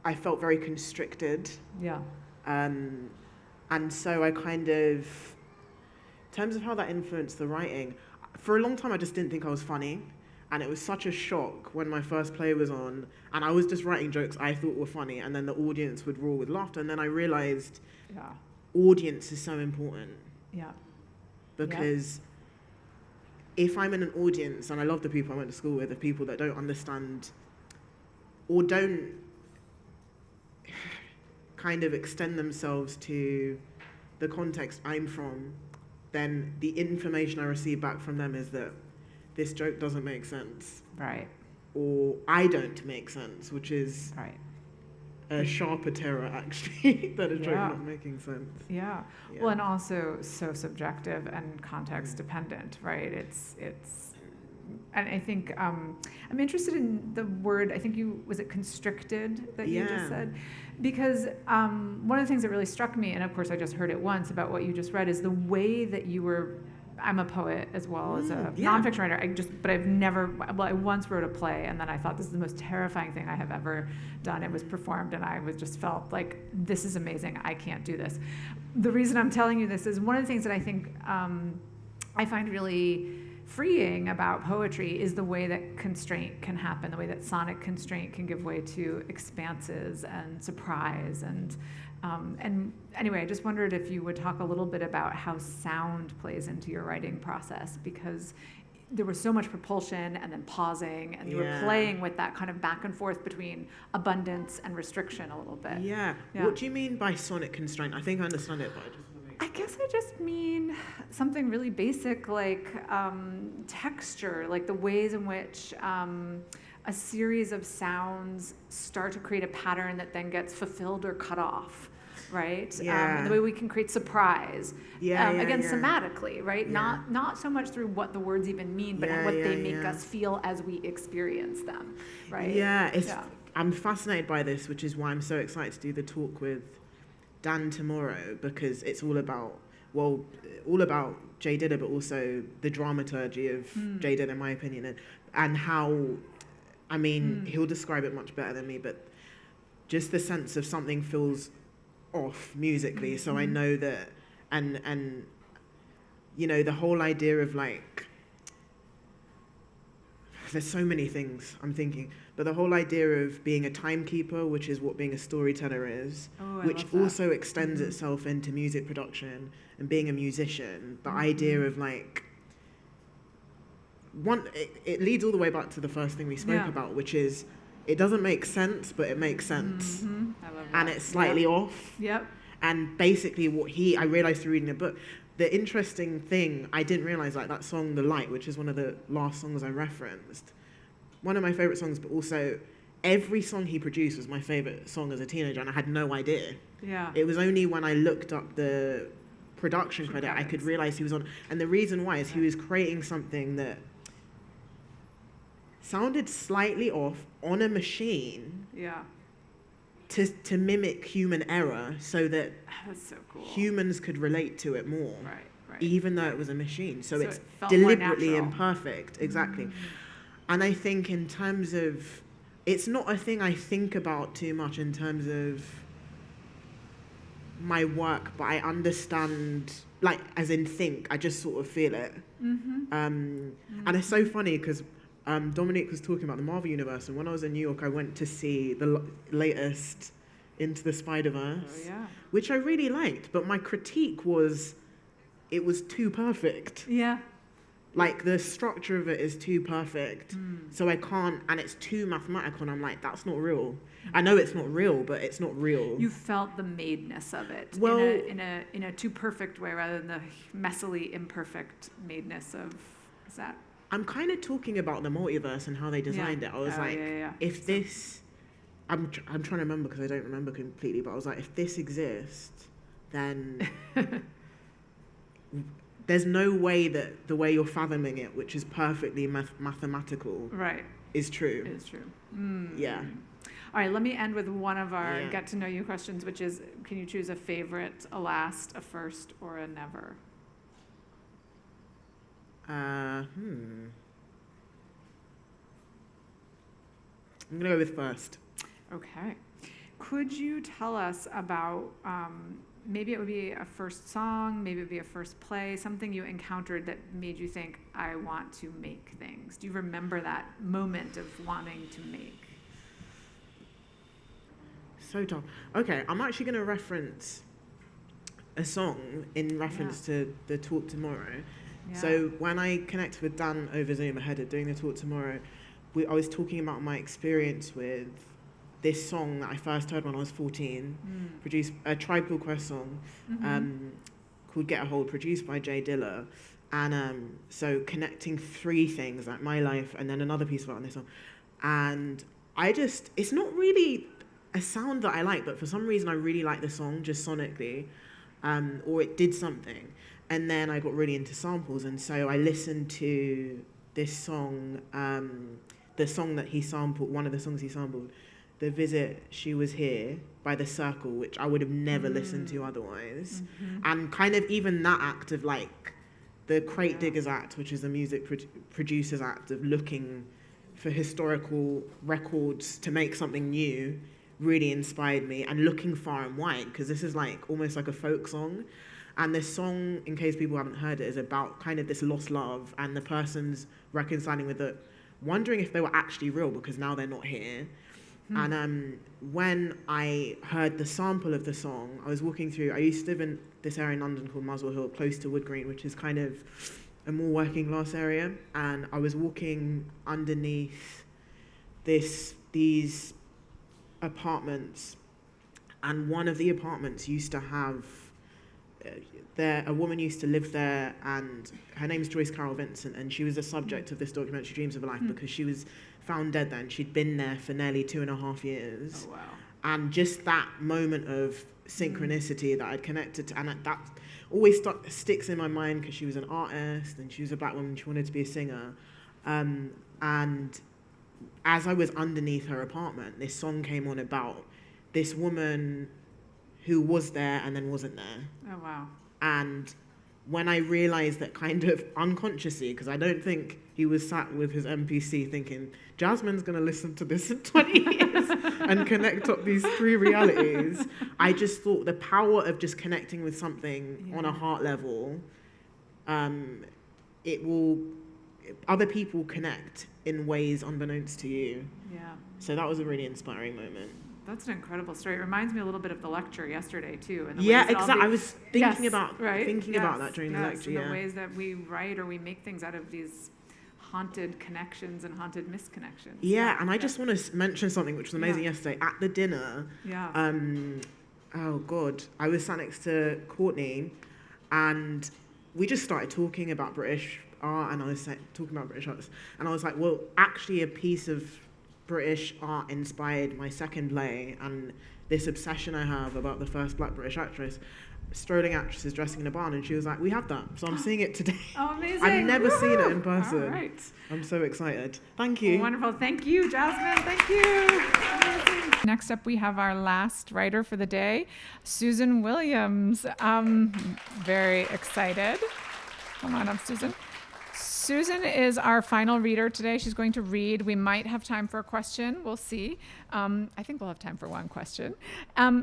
I felt very constricted. Yeah. And so I kind of, in terms of how that influenced the writing, for a long time I just didn't think I was funny. And it was such a shock when my first play was on, and I was just writing jokes I thought were funny, and then the audience would roar with laughter. And then I realized audience is so important. Yeah. Because if I'm in an audience, and I love the people I went to school with, the people that don't understand or don't kind of extend themselves to the context I'm from, then the information I receive back from them is that this joke doesn't make sense. Right. Or I don't make sense, which is Right. a sharper terror, actually, than a joke not making sense. Yeah. Well, and also so subjective and context dependent, right? It's, and I think I'm interested in the word. I think was it constricted that you just said, because one of the things that really struck me, and of course I just heard it once about what you just read, is the way that you were. I'm a poet as well as a nonfiction writer. I once wrote a play, and then I thought, this is the most terrifying thing I have ever done. It was performed, and I just felt like, this is amazing. I can't do this. The reason I'm telling you this is one of the things that I think I find really freeing about poetry is the way that constraint can happen, the way that sonic constraint can give way to expanses and surprise and anyway, I just wondered if you would talk a little bit about how sound plays into your writing process, because there was so much propulsion and then pausing, and you were playing with that kind of back and forth between abundance and restriction a little bit. Yeah. What do you mean by sonic constraint? I think I understand it, but I guess I just mean something really basic, like texture, like the ways in which a series of sounds start to create a pattern that then gets fulfilled or cut off, right? And the way we can create surprise. Again, somatically, right? Not so much through what the words even mean, but what they make us feel as we experience them, right? I'm fascinated by this, which is why I'm so excited to do the talk with Dan tomorrow, because it's all about Jay Didder, but also the dramaturgy of Jay Didder, in my opinion, and how, I mean, he'll describe it much better than me, but just the sense of something feels off musically. So I know that, and you know, the whole idea of like, there's so many things I'm thinking, but the whole idea of being a timekeeper, which is what being a storyteller is, which also extends itself into music production and being a musician. The idea of like, it leads all the way back to the first thing we spoke about, which is it doesn't make sense, but it makes sense. I love that. And it's slightly off. And basically I realized through reading a book, the interesting thing, I didn't realize, like that song, The Light, which is one of the last songs I referenced, one of my favorite songs, but also every song he produced was my favorite song as a teenager, and I had no idea. It was only when I looked up the production credit, I could realize he was on, and the reason why is he was creating something that sounded slightly off on a machine to mimic human error so that That's so cool. humans could relate to it more. Right. Even though it was a machine. So it's it felt more deliberately natural. imperfect. Exactly. And I think in terms of, it's not a thing I think about too much in terms of my work, but I understand, like, as in think, I just sort of feel it. And it's so funny because Dominique was talking about the Marvel Universe, and when I was in New York, I went to see the latest Into the Spider-Verse, which I really liked, but my critique was it was too perfect. Yeah. Like, the structure of it is too perfect, so I can't, and it's too mathematical, and I'm like, that's not real. I know it's not real, but it's not real. You felt the madeness of it Well, in a too perfect way rather than the messily imperfect madeness of, is that? I'm kind of talking about the multiverse and how they designed it. I was if this, I'm trying to remember because I don't remember completely, but I was like, if this exists, then there's no way that the way you're fathoming it, which is perfectly mathematical, is true. It is true. Yeah. All right, let me end with one of our get to know you questions, which is, can you choose a favorite, a last, a first, or a never? I'm gonna go with first. Okay. Could you tell us about, maybe it would be a first song, maybe it would be a first play, something you encountered that made you think, I want to make things. Do you remember that moment of wanting to make? So tough. Okay, I'm actually going to reference a song in reference to the talk tomorrow. Yeah. So when I connected with Dan over Zoom ahead of doing the talk tomorrow, I was talking about my experience with this song that I first heard when I was 14, produced a Tribe Called Quest song called Get a Hold, produced by Jay Dilla. And so connecting three things, like my life and then another piece of art on this song. And it's not really a sound that I like, but for some reason I really like the song just sonically, or it did something. And then I got really into samples, and so I listened to this song, the song that he sampled, one of the songs he sampled, The Visit, She Was Here by The Circle, which I would have never listened to otherwise. And kind of even that act of like the Crate Diggers Act, which is the music producers act of looking for historical records to make something new, really inspired me, and looking far and wide, because this is like almost like a folk song. And this song, in case people haven't heard it, is about kind of this lost love and the person's reconciling with it, wondering if they were actually real because now they're not here. And when I heard the sample of the song, I was walking through, I used to live in this area in London called Muswell Hill, close to Wood Green, which is kind of a more working class area. And I was walking underneath these apartments, and one of the apartments used to have a woman used to live there, and her name's Joyce Carol Vincent, and she was the subject of this documentary Dreams of a Life because she was found dead there, and she'd been there for nearly 2.5 years. Oh, wow. And just that moment of synchronicity that I'd connected to, and that always sticks in my mind because she was an artist and she was a black woman, she wanted to be a singer, and as I was underneath her apartment, this song came on about this woman who was there and then wasn't there. Oh, wow. And when I realized that, kind of unconsciously, because I don't think he was sat with his MPC thinking, Jasmine's going to listen to this in 20 years and connect up these three realities. I just thought the power of just connecting with something on a heart level, other people connect in ways unbeknownst to you. Yeah. So that was a really inspiring moment. That's an incredible story. It reminds me a little bit of the lecture yesterday too. And Exactly. I was thinking about that during the lecture. And the ways that we write or we make things out of these haunted connections and haunted misconnections. Yeah, and I just want to mention something which was amazing yesterday at the dinner. Yeah. Oh God, I was sat next to Courtney, and we just started talking about British art, and I was talking about British artists, and I was like, well, actually, a piece of British art inspired my second play and this obsession I have about the first black British actress. strolling actresses dressing in a barn, and she was like, we have that. So I'm seeing it today. Oh, amazing. I've never seen it in All person. right. I'm so excited. Thank you. Wonderful. Thank you, Jasmine. Thank you. Amazing. Next up, we have our last writer for the day, Susan Williams. Very excited. Come on up, Susan. Susan is our final reader today. She's going to read. We might have time for a question. We'll see. I think we'll have time for one question.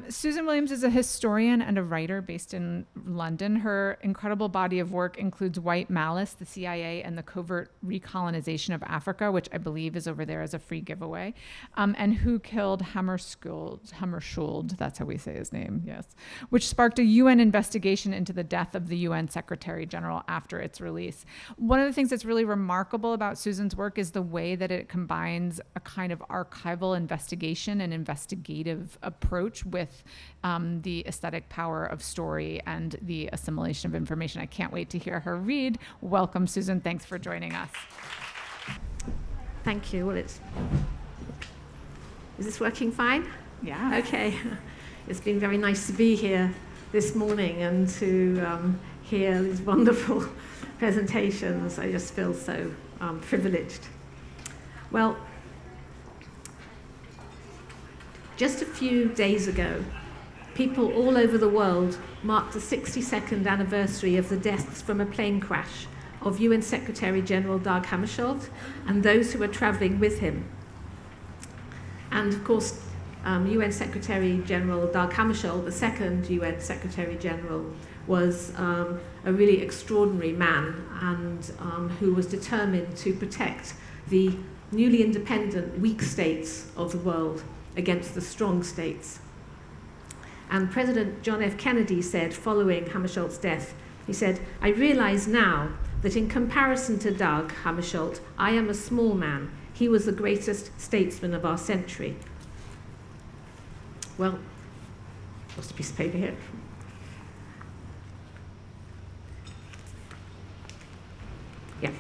Susan Williams is a historian and a writer based in London. Her incredible body of work includes White Malice, the CIA, and the covert recolonization of Africa, which I believe is over there as a free giveaway, and Who Killed Hammarskjöld, that's how we say his name, yes, which sparked a UN investigation into the death of the UN Secretary General after its release. One of the things that's really remarkable about Susan's work is the way that it combines a kind of archival investigation and investigative approach with the aesthetic power of story and the assimilation of information. I can't wait to hear her read. Welcome, Susan. Thanks for joining us. Thank you. Well, is this working fine? Yeah. Okay. It's been very nice to be here this morning and to hear these wonderful presentations. I just feel so privileged. Well, just a few days ago, people all over the world marked the 62nd anniversary of the deaths from a plane crash of UN Secretary General Dag Hammarskjöld and those who were traveling with him. And of course, UN Secretary General Dag Hammarskjöld, the second UN Secretary General, was a really extraordinary man and who was determined to protect the newly independent, weak states of the world against the strong states. And President John F. Kennedy said, following Hammarskjöld's death, he said, "I realize now that in comparison to Dag Hammarskjöld, I am a small man. He was the greatest statesman of our century." Well, lost a piece of paper here. Yeah.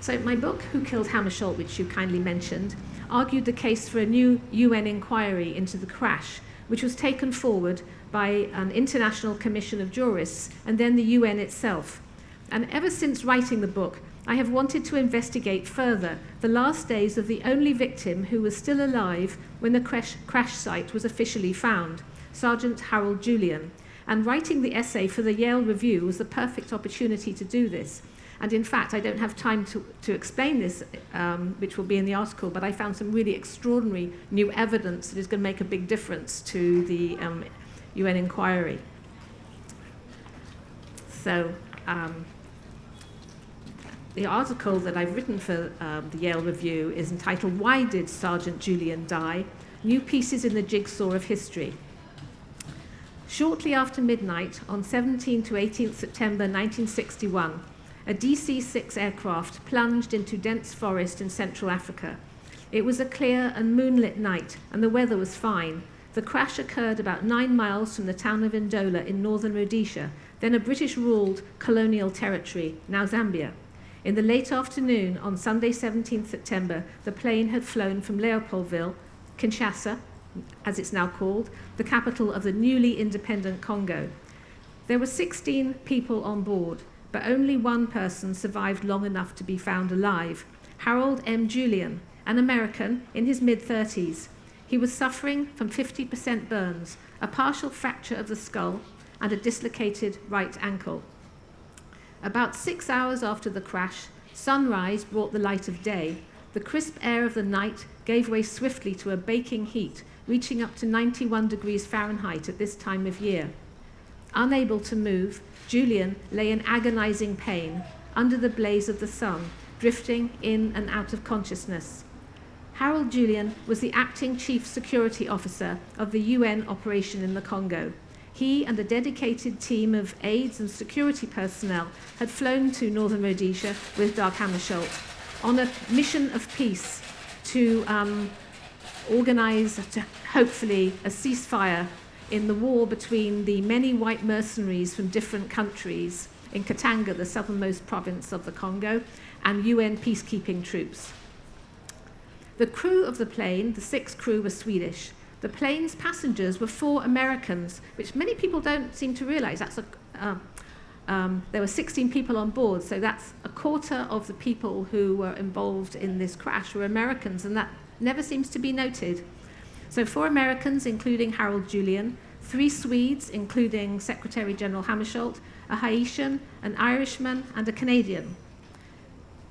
So my book, Who Killed Hammarskjöld, which you kindly mentioned, argued the case for a new UN inquiry into the crash, which was taken forward by an international commission of jurists and then the UN itself. And ever since writing the book, I have wanted to investigate further the last days of the only victim who was still alive when the crash site was officially found, Sergeant Harold Julian. And writing the essay for the Yale Review was the perfect opportunity to do this. And in fact, I don't have time to explain this, which will be in the article, but I found some really extraordinary new evidence that is going to make a big difference to the UN inquiry. So the article that I've written for the Yale Review is entitled, "Why Did Sergeant Julian Die? New Pieces in the Jigsaw of History." Shortly after midnight on 17 to 18th September 1961, a DC-6 aircraft plunged into dense forest in Central Africa. It was a clear and moonlit night, and the weather was fine. The crash occurred about 9 miles from the town of Ndola in northern Rhodesia, then a British-ruled colonial territory, now Zambia. In the late afternoon on Sunday 17th September, the plane had flown from Leopoldville, Kinshasa, as it's now called, the capital of the newly independent Congo. There were 16 people on board, but only one person survived long enough to be found alive, Harold M. Julian, an American in his mid-30s. He was suffering from 50% burns, a partial fracture of the skull, and a dislocated right ankle. About 6 hours after the crash, sunrise brought the light of day. The crisp air of the night gave way swiftly to a baking heat, reaching up to 91 degrees Fahrenheit at this time of year. Unable to move, Julian lay in agonizing pain under the blaze of the sun, drifting in and out of consciousness. Harold Julian was the acting chief security officer of the UN operation in the Congo. He and a dedicated team of aides and security personnel had flown to northern Rhodesia with Dag Hammarskjöld on a mission of peace to organize, hopefully, a ceasefire in the war between the many white mercenaries from different countries in Katanga, the southernmost province of the Congo, and UN peacekeeping troops. The crew of the plane, the 6 crew, were Swedish. The plane's passengers were 4 Americans, which many people don't seem to realize. There were 16 people on board, so that's a quarter of the people who were involved in this crash were Americans, and that never seems to be noted. So 4 Americans, including Harold Julian, 3 Swedes, including Secretary General Hammarskjöld, a Haitian, an Irishman, and a Canadian.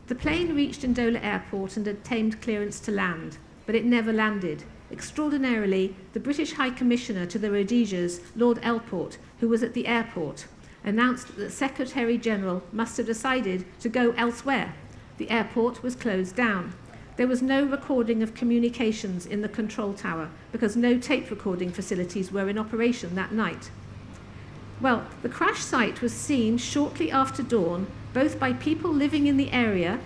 The plane reached Ndola Airport and obtained clearance to land, but it never landed. Extraordinarily, the British High Commissioner to the Rhodesias, Lord Elport, who was at the airport, announced that the Secretary General must have decided to go elsewhere. The airport was closed down. There was no recording of communications in the control tower because no tape recording facilities were in operation that night. Well, the crash site was seen shortly after dawn, both by people living in the area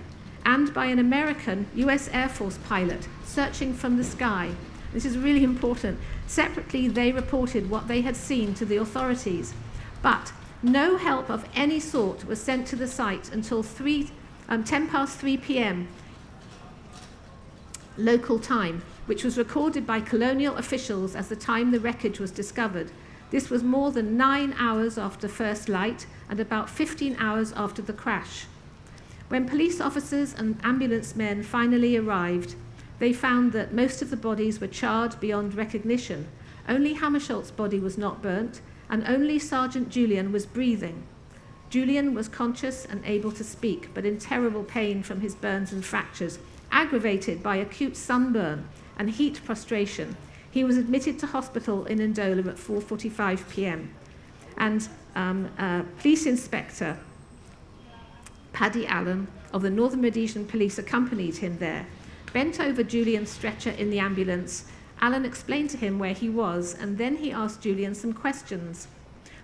and by an American US Air Force pilot searching from the sky. This is really important. Separately, they reported what they had seen to the authorities. But no help of any sort was sent to the site until 10 past 3 p.m. local time, which was recorded by colonial officials as the time the wreckage was discovered. This was more than 9 hours after first light and about 15 hours after the crash. When police officers and ambulance men finally arrived, they found that most of the bodies were charred beyond recognition. Only Hammarskjöld's body was not burnt, and only Sergeant Julian was breathing. Julian was conscious and able to speak, but in terrible pain from his burns and fractures, aggravated by acute sunburn and heat prostration. He was admitted to hospital in Ndola at 4:45 p.m. And Police Inspector Paddy Allen of the Northern Rhodesian Police accompanied him there. Bent over Julian's stretcher in the ambulance, Allen explained to him where he was, and then he asked Julian some questions.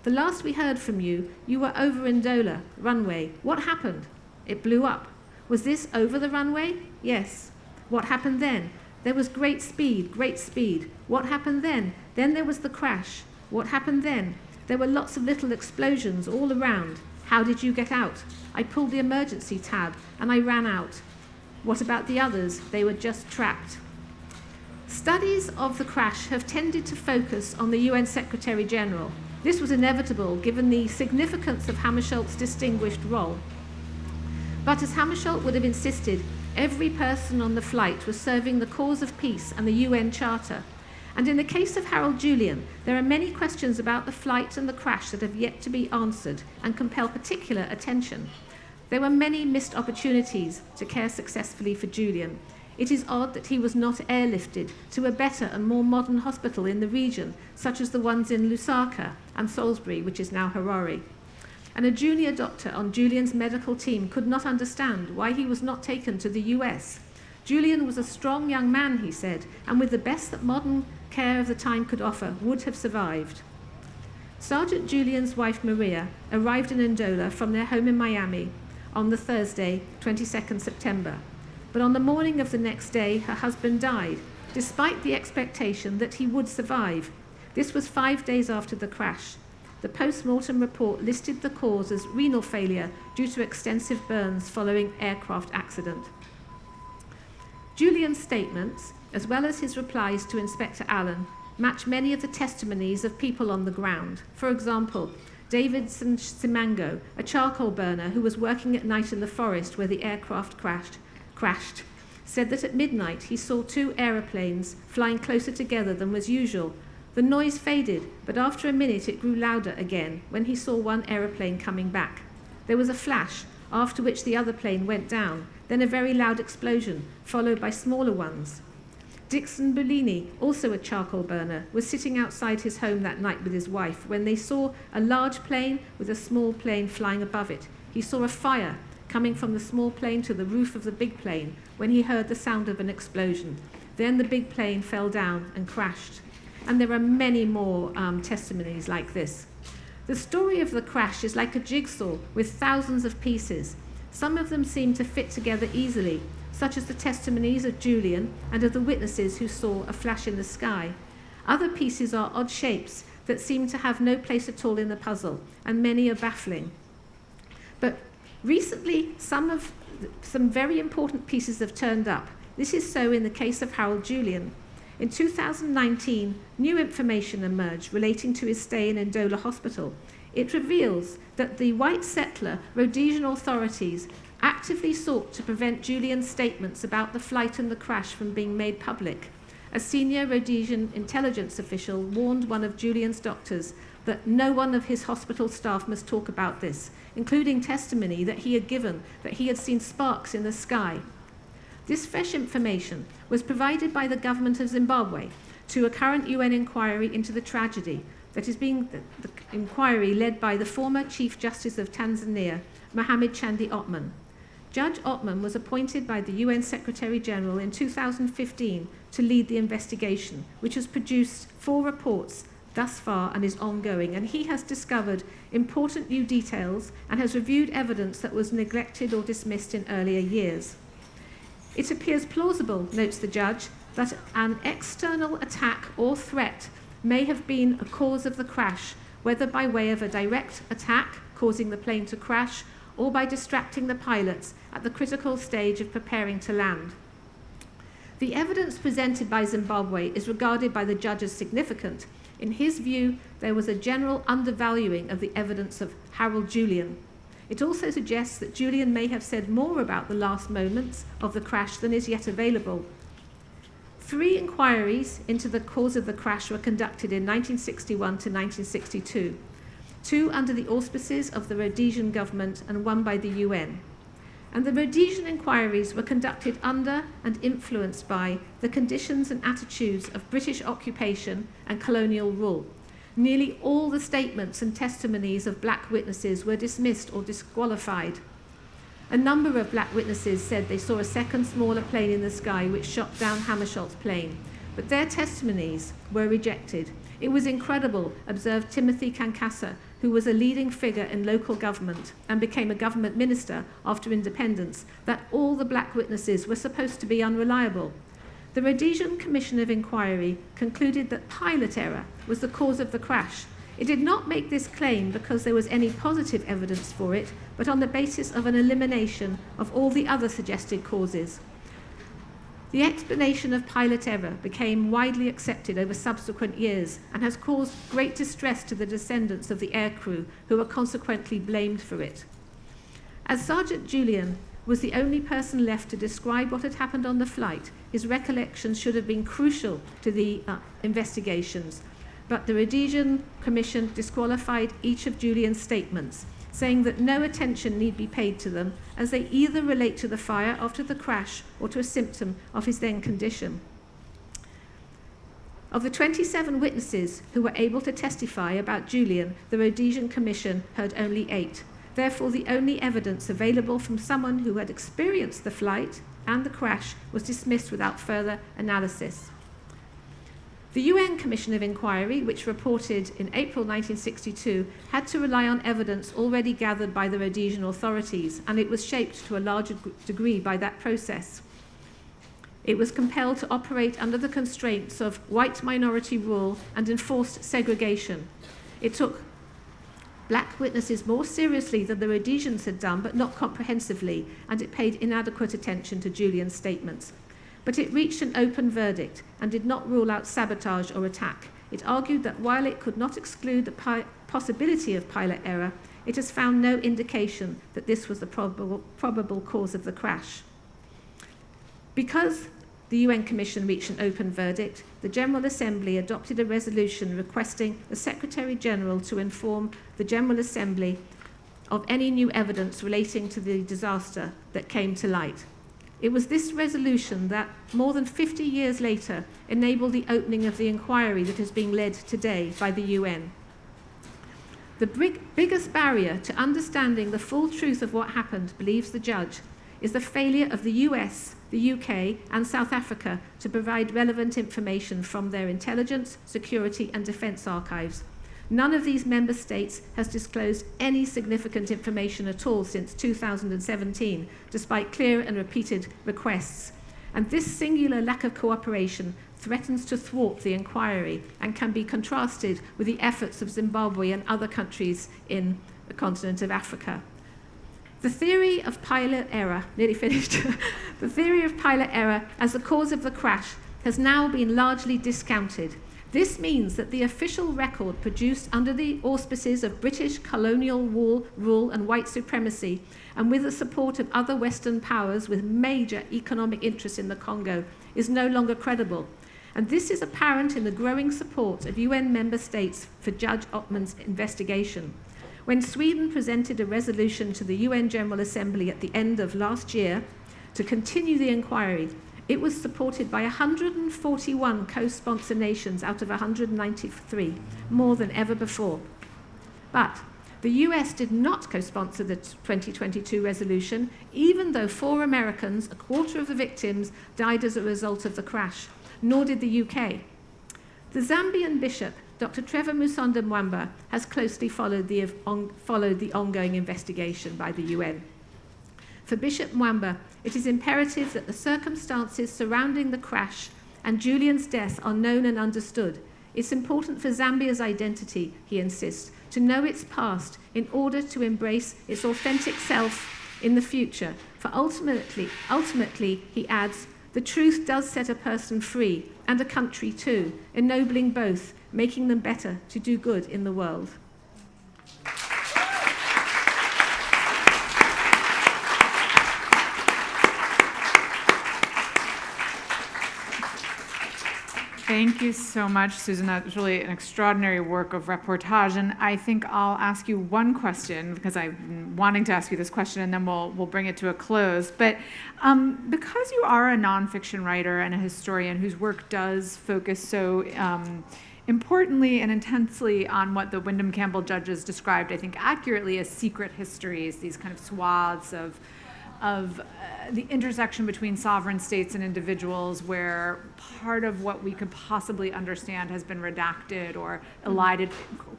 The last we heard from you, you were over Ndola runway. What happened? It blew up. Was this over the runway? Yes. What happened then? There was great speed, great speed. What happened then? Then there was the crash. What happened then? There were lots of little explosions all around. How did you get out? I pulled the emergency tab and I ran out. What about the others? They were just trapped. Studies of the crash have tended to focus on the UN Secretary General. This was inevitable given the significance of Hammarskjöld's distinguished role. But as Hammarskjöld would have insisted, every person on the flight was serving the cause of peace and the UN Charter. And in the case of Harold Julian, there are many questions about the flight and the crash that have yet to be answered and compel particular attention. There were many missed opportunities to care successfully for Julian. It is odd that he was not airlifted to a better and more modern hospital in the region, such as the ones in Lusaka and Salisbury, which is now Harare. And a junior doctor on Julian's medical team could not understand why he was not taken to the US. Julian was a strong young man, he said, and with the best that modern care of the time could offer, would have survived. Sergeant Julian's wife, Maria, arrived in Ndola from their home in Miami on the Thursday, 22nd September. But on the morning of the next day, her husband died, despite the expectation that he would survive. This was 5 days after the crash. The post-mortem report listed the cause as renal failure due to extensive burns following aircraft accident. Julian's statements, as well as his replies to Inspector Allen, match many of the testimonies of people on the ground. For example, David Simango, a charcoal burner who was working at night in the forest where the aircraft crashed, said that at midnight he saw 2 aeroplanes flying closer together than was usual. The noise faded, but after a minute it grew louder again when he saw one aeroplane coming back. There was a flash, after which the other plane went down, then a very loud explosion, followed by smaller ones. Dixon Bellini, also a charcoal burner, was sitting outside his home that night with his wife when they saw a large plane with a small plane flying above it. He saw a fire coming from the small plane to the roof of the big plane when he heard the sound of an explosion. Then the big plane fell down and crashed. And there are many more testimonies like this. The story of the crash is like a jigsaw with thousands of pieces. Some of them seem to fit together easily, such as the testimonies of Julian and of the witnesses who saw a flash in the sky. Other pieces are odd shapes that seem to have no place at all in the puzzle, and many are baffling. But recently, some very important pieces have turned up. This is so in the case of Harold Julian. In 2019, new information emerged relating to his stay in Ndola Hospital. It reveals that the white settler Rhodesian authorities actively sought to prevent Julian's statements about the flight and the crash from being made public. A senior Rhodesian intelligence official warned one of Julian's doctors that no one of his hospital staff must talk about this, including testimony that he had given that he had seen sparks in the sky. This fresh information was provided by the government of Zimbabwe to a current UN inquiry into the tragedy that is being the inquiry led by the former Chief Justice of Tanzania, Mohamed Chandi Othman. Judge Othman was appointed by the UN Secretary General in 2015 to lead the investigation, which has produced 4 reports thus far and is ongoing, and he has discovered important new details and has reviewed evidence that was neglected or dismissed in earlier years. It appears plausible, notes the judge, that an external attack or threat may have been a cause of the crash, whether by way of a direct attack causing the plane to crash or by distracting the pilots at the critical stage of preparing to land. The evidence presented by Zimbabwe is regarded by the judge as significant. In his view, there was a general undervaluing of the evidence of Harold Julian. It also suggests that Julian may have said more about the last moments of the crash than is yet available. 3 inquiries into the cause of the crash were conducted in 1961 to 1962, 2 under the auspices of the Rhodesian government and 1 by the UN. And the Rhodesian inquiries were conducted under and influenced by the conditions and attitudes of British occupation and colonial rule. Nearly all the statements and testimonies of black witnesses were dismissed or disqualified. A number of black witnesses said they saw a second smaller plane in the sky which shot down Hammarskjöld's plane, but their testimonies were rejected. It was incredible, observed Timothy Kankasa, who was a leading figure in local government and became a government minister after independence, that all the black witnesses were supposed to be unreliable. The Rhodesian Commission of Inquiry concluded that pilot error was the cause of the crash. It did not make this claim because there was any positive evidence for it, but on the basis of an elimination of all the other suggested causes. The explanation of pilot error became widely accepted over subsequent years and has caused great distress to the descendants of the aircrew, who were consequently blamed for it. As Sergeant Julian was the only person left to describe what had happened on the flight, his recollections should have been crucial to the investigations, but the Rhodesian Commission disqualified each of Julian's statements, saying that no attention need be paid to them, as they either relate to the fire after the crash or to a symptom of his then condition. Of the 27 witnesses who were able to testify about Julian, the Rhodesian Commission heard only 8. Therefore, the only evidence available from someone who had experienced the flight and the crash was dismissed without further analysis. The UN Commission of Inquiry, which reported in April 1962, had to rely on evidence already gathered by the Rhodesian authorities, and it was shaped to a larger degree by that process. It was compelled to operate under the constraints of white minority rule and enforced segregation. It took black witnesses more seriously than the Rhodesians had done, but not comprehensively, and it paid inadequate attention to Julian's statements. But it reached an open verdict and did not rule out sabotage or attack. It argued that while it could not exclude the possibility of pilot error, it has found no indication that this was the probable cause of the crash. Because the UN Commission reached an open verdict, the General Assembly adopted a resolution requesting the Secretary General to inform the General Assembly of any new evidence relating to the disaster that came to light. It was this resolution that, more than 50 years later, enabled the opening of the inquiry that is being led today by the UN. The biggest barrier to understanding the full truth of what happened, believes the judge, is the failure of the US, the UK, and South Africa to provide relevant information from their intelligence, security, and defense archives. None of these member states has disclosed any significant information at all since 2017, despite clear and repeated requests. And this singular lack of cooperation threatens to thwart the inquiry and can be contrasted with the efforts of Zimbabwe and other countries in the continent of Africa. The theory of pilot error, nearly finished, the theory of pilot error as the cause of the crash has now been largely discounted. This means that the official record produced under the auspices of British colonial rule and white supremacy, and with the support of other Western powers with major economic interests in the Congo, is no longer credible. And this is apparent in the growing support of UN member states for Judge Ottman's investigation. When Sweden presented a resolution to the UN General Assembly at the end of last year to continue the inquiry, it was supported by 141 co-sponsor nations out of 193, more than ever before. But the US did not co-sponsor the 2022 resolution, even though 4 Americans, a quarter of the victims, died as a result of the crash, nor did the UK. The Zambian bishop, Dr. Trevor Musonda Mwamba, has closely followed the ongoing investigation by the UN. For Bishop Mwamba, it is imperative that the circumstances surrounding the crash and Julian's death are known and understood. It's important for Zambia's identity, he insists, to know its past in order to embrace its authentic self in the future. For ultimately, he adds, the truth does set a person free, and a country too, ennobling both, making them better to do good in the world. Thank you so much, Susan. That's really an extraordinary work of reportage. And I think I'll ask you one question, because I've been wanting to ask you this question, and then we'll bring it to a close. But because you are a nonfiction writer and a historian whose work does focus so importantly and intensely on what the Windham-Campbell judges described, I think accurately, as secret histories, these kind of swaths of the intersection between sovereign states and individuals, where part of what we could possibly understand has been redacted or elided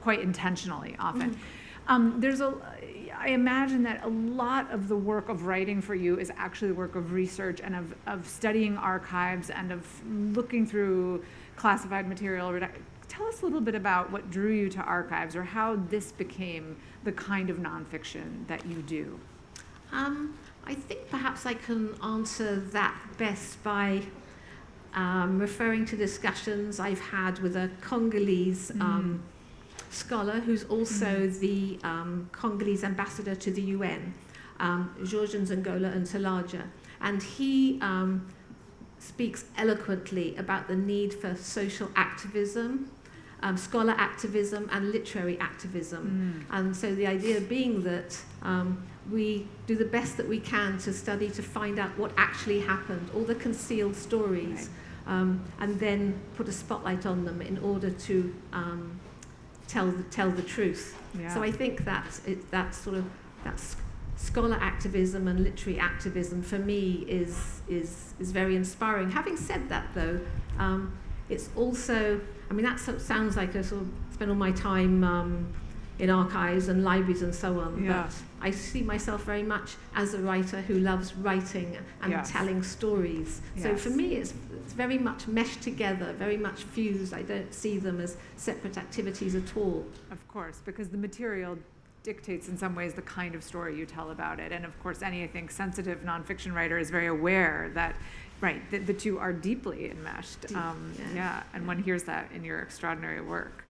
quite intentionally often. I imagine that a lot of the work of writing for you is actually the work of research and of studying archives and of looking through classified material. Tell us a little bit about what drew you to archives, or how this became the kind of nonfiction that you do. I think perhaps I can answer that best by referring to discussions I've had with a Congolese scholar who's also the Congolese ambassador to the UN, Georges Nzangola Ntalaja. And he speaks eloquently about the need for social activism, scholar activism, and literary activism. And so the idea being that we do the best that we can to study, to find out what actually happened, all the concealed stories, and then put a spotlight on them in order to tell the truth. Yeah. So I think that's scholar activism and literary activism for me is very inspiring. Having said that, though, it's also, I mean, that sounds like I sort of spend all my time in archives and libraries and so on, but I see myself very much as a writer who loves writing and telling stories. So for me, it's very much meshed together, very much fused. I don't see them as separate activities at all. Of course, because the material dictates in some ways the kind of story you tell about it. And of course, any, I think, sensitive nonfiction writer is very aware that, the two are deeply enmeshed. And one hears that in your extraordinary work.